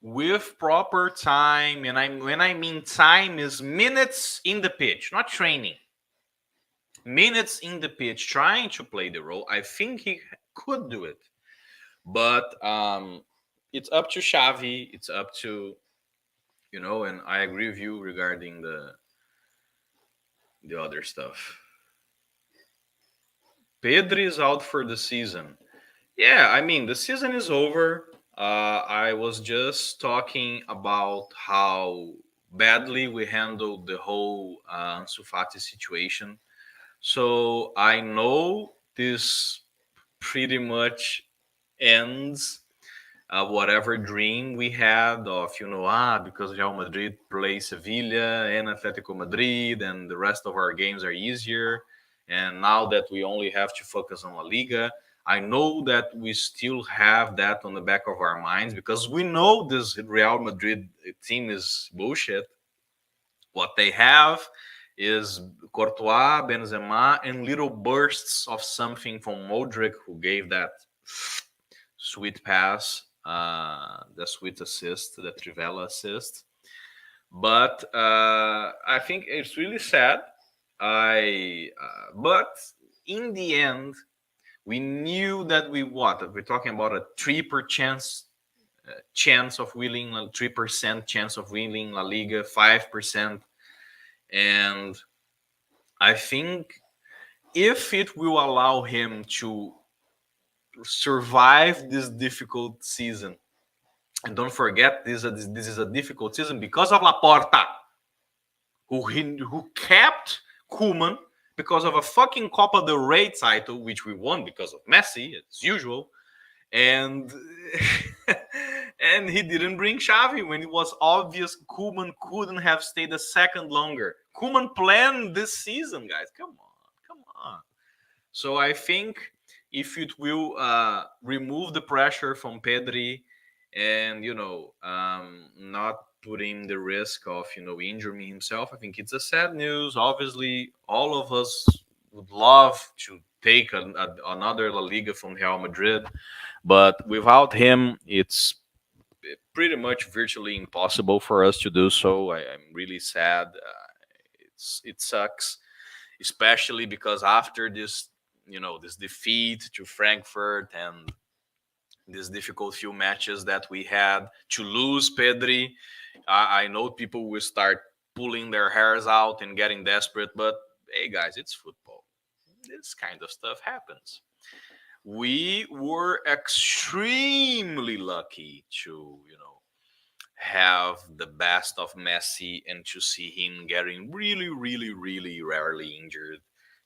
with proper time, and when I mean time is minutes in the pitch, not training. Minutes in the pitch, trying to play the role. I think he could do it, but it's up to Xavi. It's up to, and I agree with you regarding the other stuff. Pedri is out for the season. Yeah, I mean, the season is over. I was just talking about how badly we handled the whole Ansu Fati situation. So I know this pretty much ends whatever dream we had of, because Real Madrid plays Sevilla and Atletico Madrid and the rest of our games are easier. And now that we only have to focus on La Liga, I know that we still have that on the back of our minds because we know this Real Madrid team is bullshit. What they have is Courtois, Benzema, and little bursts of something from Modric, who gave that sweet pass, the sweet assist, the Trivela assist. But I think it's really sad. But in the end, we knew that we're talking about a 3% chance of winning, 3% chance of winning La Liga, 5%, and I think if it will allow him to survive this difficult season, and don't forget this is a difficult season because of Laporta, who kept Koeman because of a fucking Copa del Rey title, which we won because of Messi, as usual, and and he didn't bring Xavi when it was obvious Koeman couldn't have stayed a second longer. Koeman planned this season, guys. Come on. So I think if it will remove the pressure from Pedri, and not put him the risk of injuring himself, I think it's a sad news. Obviously, all of us would love to take another La Liga from Real Madrid, but without him, it's pretty much virtually impossible for us to do so. I'm really sad. It sucks, especially because after this, this defeat to Frankfurt and these difficult few matches that we had, to lose Pedri, I know people will start pulling their hairs out and getting desperate. But hey, guys, it's football. This kind of stuff happens. We were extremely lucky to, have the best of Messi and to see him getting really, really, really rarely injured,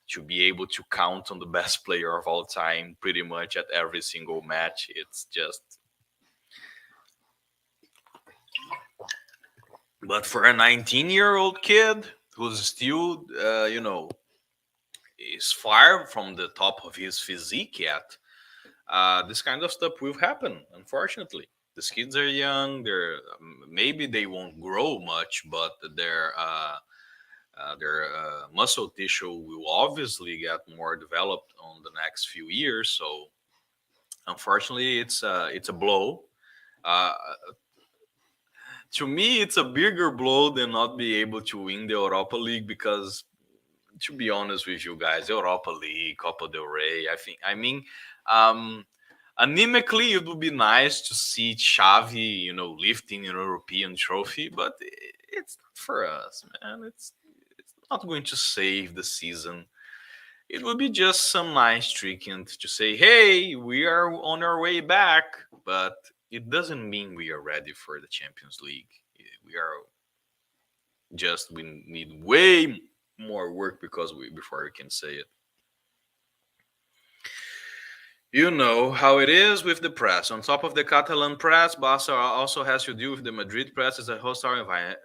to be able to count on the best player of all time pretty much at every single match. It's just. But for a 19-year-old kid who's still, is far from the top of his physique yet, this kind of stuff will happen, unfortunately. These kids are young. Maybe they won't grow much, but their muscle tissue will obviously get more developed on the next few years. So, unfortunately, it's a blow. Uh, to me, it's a bigger blow than not be able to win the Europa League because, to be honest with you guys, Europa League, Copa del Rey, um, anemically, it would be nice to see Xavi, lifting an European trophy, but it's not for us, man. It's not going to save the season. It would be just some nice treatment to say, hey, we are on our way back, but it doesn't mean we are ready for the Champions League. We need way more work before we can say it. You know how it is with the press. On top of the Catalan press, Barca also has to deal with the Madrid press as a hostile environment.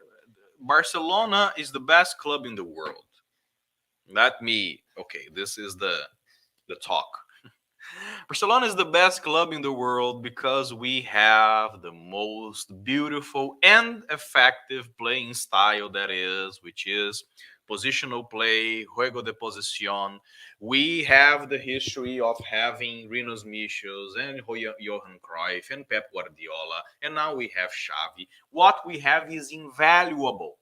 Barcelona is the best club in the world. This is the talk. Barcelona is the best club in the world because we have the most beautiful and effective playing style which is positional play, juego de posición. We have the history of having Rinos Michels and Johan Cruyff and Pep Guardiola, and now we have Xavi. What we have is invaluable.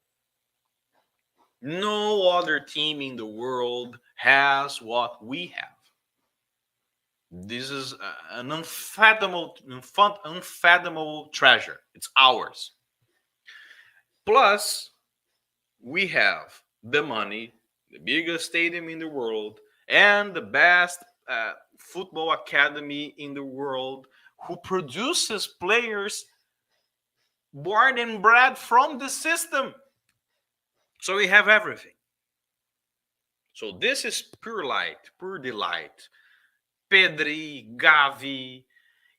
No other team in the world has what we have. This is an unfathomable treasure. It's ours. Plus, we have the money, the biggest stadium in the world, and the best football academy in the world, who produces players born and bred from the system. So we have everything. So this is pure light, pure delight. Pedri, Gavi,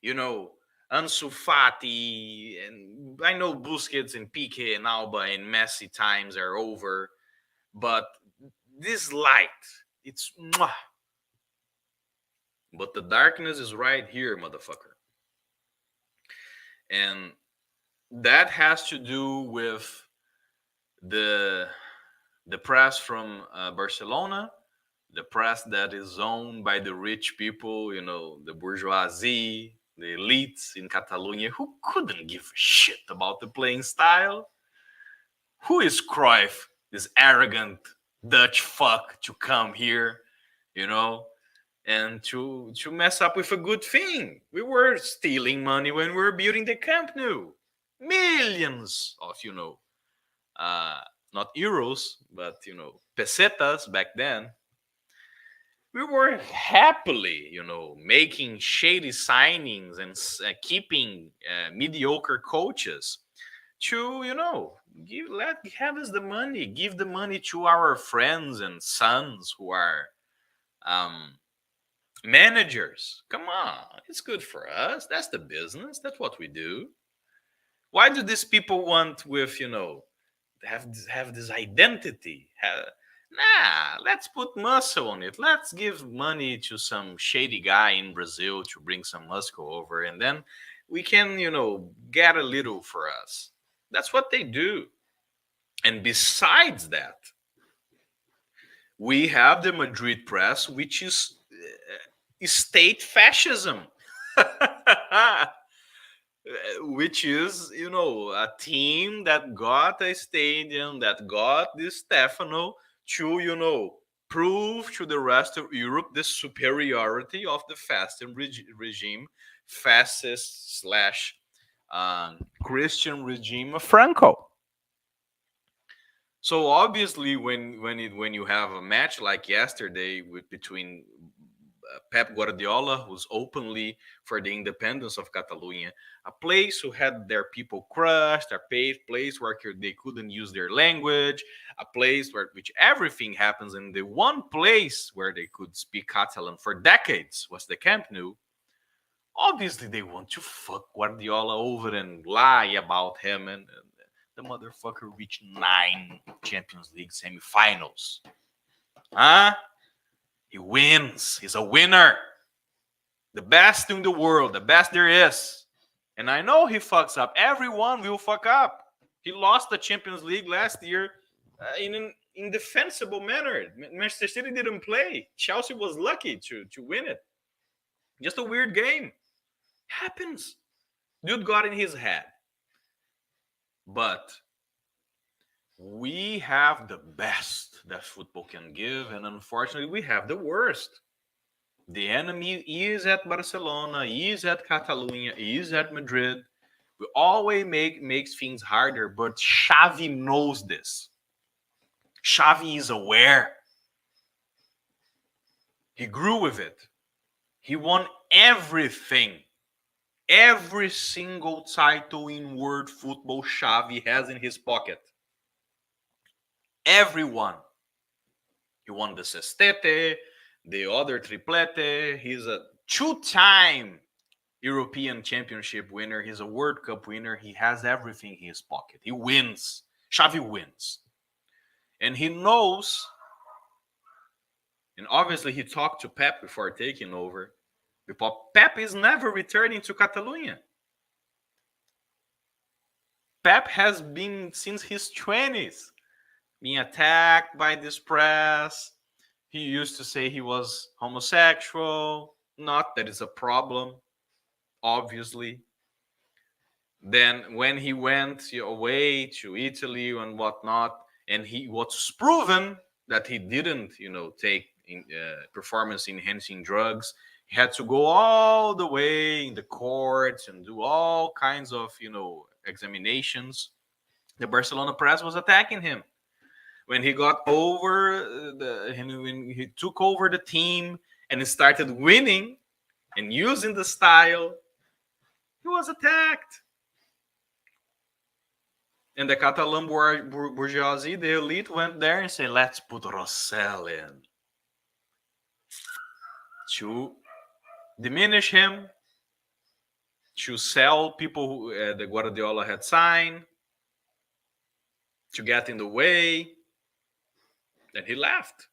Ansu Fati, and I know Busquets and Piqué and Alba and Messi times are over, but this light, it's mwah. But the darkness is right here, motherfucker. And that has to do with the The press from Barcelona, the press that is owned by the rich people, the bourgeoisie, the elites in Catalonia, who couldn't give a shit about the playing style. Who is Cruyff, this arrogant Dutch fuck, to come here, you know, and to mess up with a good thing? We were stealing money when we were building the Camp Nou. Millions of, uh, not euros, but, pesetas back then. We were happily, making shady signings and keeping mediocre coaches to, have us the money, give the money to our friends and sons who are um, managers. Come on, it's good for us. That's the business. That's what we do. Why do these people want with, have this identity? Nah, let's put muscle on it. Let's give money to some shady guy in Brazil to bring some muscle over, and then we can, get a little for us. That's what they do. And besides that, we have the Madrid press, which is state fascism. Which is, a team that got a stadium, that got this Stefano to, prove to the rest of Europe the superiority of the fascist regime, fascist slash Christian regime of Franco. So obviously, when you have a match like yesterday between Pep Guardiola, who's openly for the independence of Catalonia, a place who had their people crushed, a place where they couldn't use their language, a place where which everything happens, and the one place where they could speak Catalan for decades was the Camp Nou. Obviously, they want to fuck Guardiola over and lie about him, and the motherfucker reached 9 Champions League semifinals. Huh? He wins. He's a winner. The best in the world. The best there is. And I know he fucks up. Everyone will fuck up. He lost the Champions League last year in an indefensible manner. Manchester City didn't play. Chelsea was lucky to win it. Just a weird game. Happens. Dude got in his head. But we have the best that football can give, and unfortunately, we have the worst. The enemy is at Barcelona, is at Catalonia, is at Madrid. We always makes things harder, but Xavi knows this. Xavi is aware. He grew with it. He won everything. Every single title in world football Xavi has in his pocket. Everyone. He won the Sestete, the other triplete. He's a 2-time European Championship winner. He's a World Cup winner. He has everything in his pocket. He wins. Xavi wins. And he knows, and obviously he talked to Pep before taking over, because Pep is never returning to Catalonia. Pep has been, since his 20s, being attacked by this press. He used to say he was homosexual. Not that it's a problem, obviously. Then when he went away to Italy and whatnot, and he was proven that he didn't, take performance-enhancing drugs, he had to go all the way in the courts and do all kinds of, examinations. The Barcelona press was attacking him. When he got over when he took over the team and he started winning and using the style, he was attacked. And the Catalan bourgeoisie, the elite, went there and said, let's put Rossell in to diminish him, to sell people who the Guardiola had signed, to get in the way. Then he left.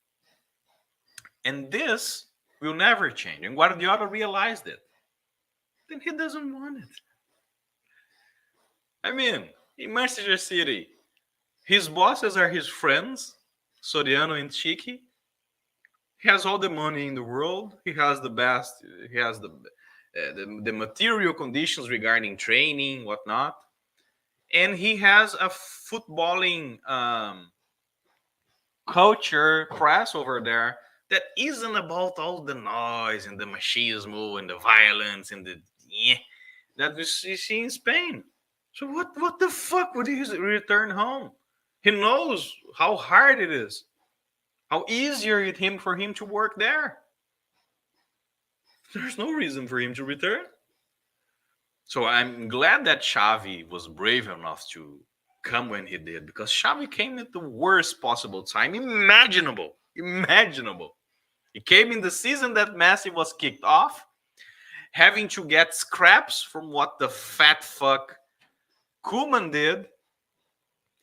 And this will never change. And Guardiola realized it. Then he doesn't want it. I mean, in Manchester City, his bosses are his friends. Soriano and Chiqui. He has all the money in the world. He has the best. He has the material conditions regarding training, whatnot, and he has a footballing culture press over there that isn't about all the noise and the machismo and the violence and the yeah, that we see in Spain. So what the fuck would he return home? He knows how hard it is, how easier it him for him to work there. There's no reason for him to return. So I'm glad that Xavi was brave enough to come when he did, because Xavi came at the worst possible time imaginable. Imaginable. He came in the season that Messi was kicked off, having to get scraps from what the fat fuck Koeman did,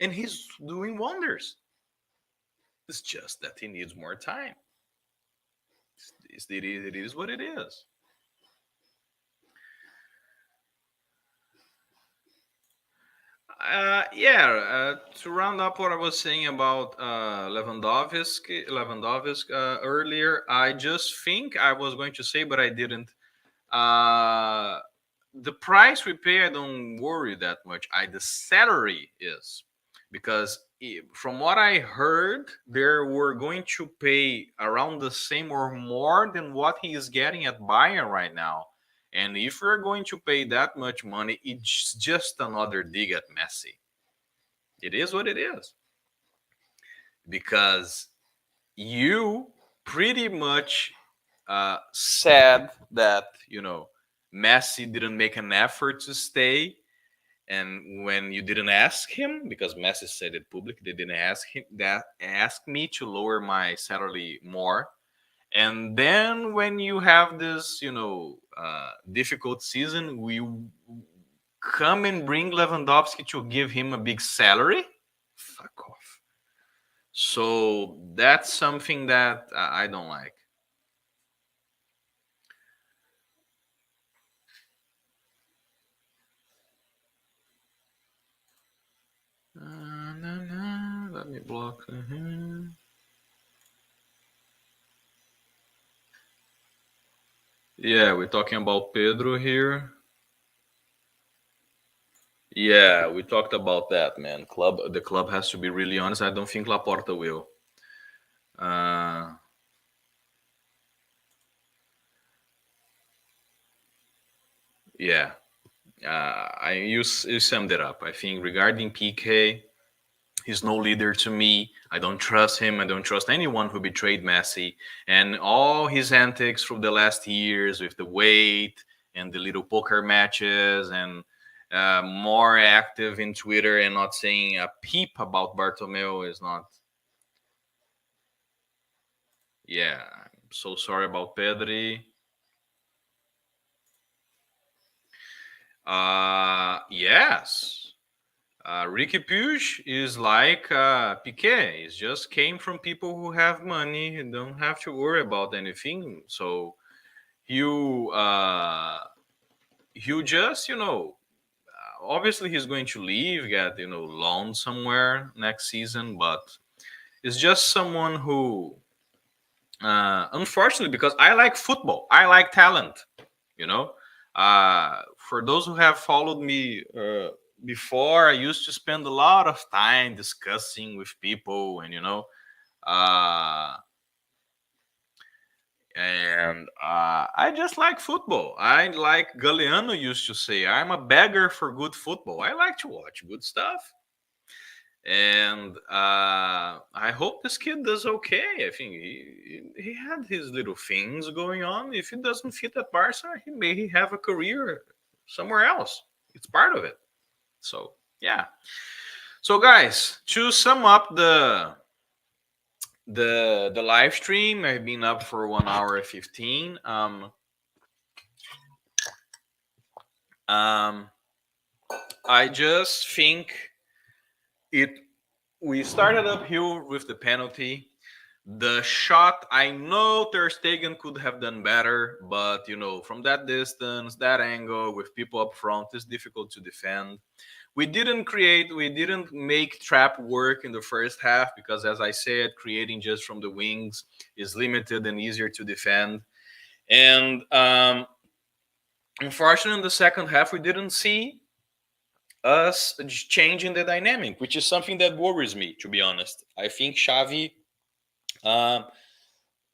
and he's doing wonders. It's just that he needs more time. It is what it is. To round up what I was saying about Lewandowski earlier, I just think I was going to say, but I didn't. Uh, the price we pay, I don't worry that much. The salary is, because from what I heard, they were going to pay around the same or more than what he is getting at Bayern right now. And if we're going to pay that much money, it's just another dig at Messi. It is what it is. Because you pretty much said that, Messi didn't make an effort to stay. And when you didn't ask him, because Messi said it publicly, they didn't ask me to lower my salary more. And then when you have this, difficult season, we come and bring Lewandowski to give him a big salary. Fuck off. So that's something that I don't like. Let me block. Yeah, we're talking about Pedro here. Yeah, we talked about that, man. The club has to be really honest. I don't think Laporta will. Uh, yeah, you summed it up. I think regarding PK, he's no leader to me. I don't trust him. I don't trust anyone who betrayed Messi. And all his antics from the last years with the weight and the little poker matches and more active in Twitter and not saying a peep about Bartomeu is not. Yeah, I'm so sorry about Pedri. Yes. Ricky Puig is like Piquet. It just came from people who have money and don't have to worry about anything. So you he'll just obviously he's going to leave, get loan somewhere next season, but it's just someone who unfortunately, because I like football, I like talent, you know. For those who have followed me before, I used to spend a lot of time discussing with people, and uh, I just like football. I like Galeano used to say, I'm a beggar for good football. I like to watch good stuff. And I hope this kid does okay. I think he had his little things going on. If he doesn't fit at Barca, he may have a career somewhere else. It's part of it. So yeah. So guys, to sum up the live stream, I've been up for 1 hour 15. I just think it we started uphill with the penalty. The shot, I know Ter Stegen could have done better, but from that distance, that angle with people up front, it's difficult to defend. we didn't make trap work in the first half because, as I said, creating just from the wings is limited and easier to defend. And unfortunately, in the second half, we didn't see us changing the dynamic, which is something that worries me, to be honest. I think Xavi, uh,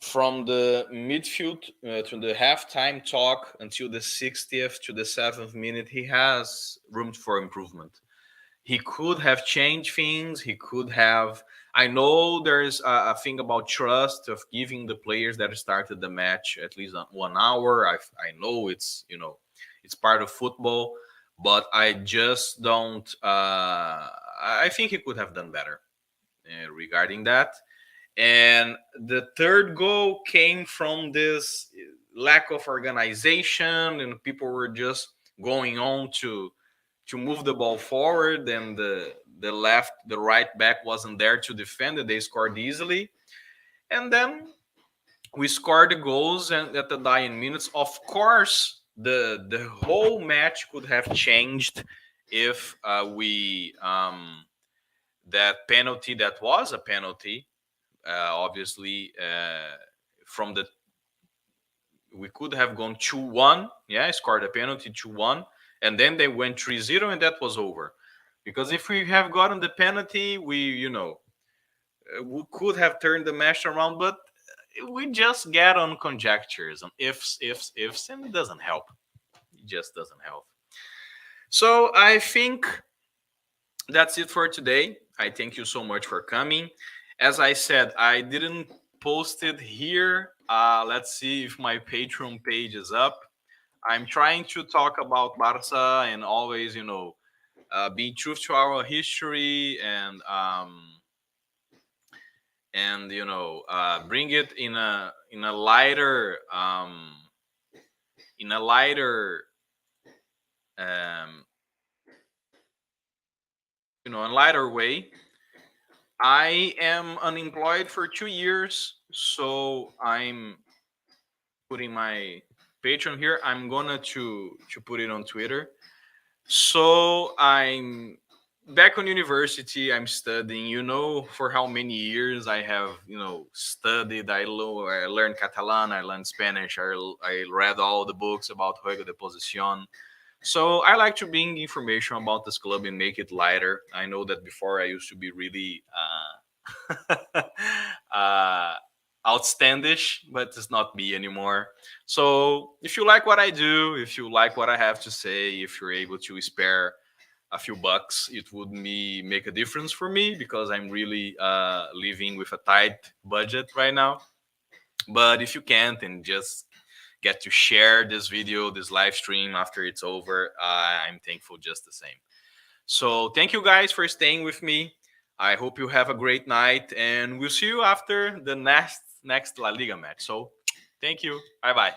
from the midfield to the halftime talk until the 60th to the 7th minute, he has room for improvement. He could have changed things. He could have. I know there's a thing about trust of giving the players that started the match at least 1 hour. I know it's part of football, but I just don't. I think he could have done better regarding that. And the third goal came from this lack of organization, and people were just going on to move the ball forward, and the right back wasn't there to defend it. They scored easily, and then we scored the goals and at the dying minutes. Of course, the whole match could have changed if we that penalty, that was a penalty, obviously, from the we could have gone 2-1. Yeah, scored a penalty 2-1, and then they went 3-0, and that was over. Because if we have gotten the penalty, we could have turned the match around, but we just get on conjectures and ifs, and it doesn't help. It just doesn't help. So I think that's it for today. I thank you so much for coming. As I said, I didn't post it here. Let's see if my Patreon page is up. I'm trying to talk about Barca and always, being true to our history, and bring it in a lighter in a lighter um, a lighter way. I am unemployed for 2 years, so I'm putting my Patreon here. I'm gonna to put it on Twitter. So I'm back on university. I'm studying. For how many years I have studied. I learned Catalan. I learned Spanish. I read all the books about juego de posición. So I like to bring information about this club and make it lighter. I know that before I used to be really uh, outstandish, but it's not me anymore. So if you like what I do, if you like what I have to say, if you're able to spare a few bucks, it would make a difference for me because I'm really living with a tight budget right now. But if you can't and just get to share this video, this live stream after it's over, I'm thankful just the same. So thank you guys for staying with me. I hope you have a great night, and we'll see you after the next La Liga match. So thank you. Bye bye.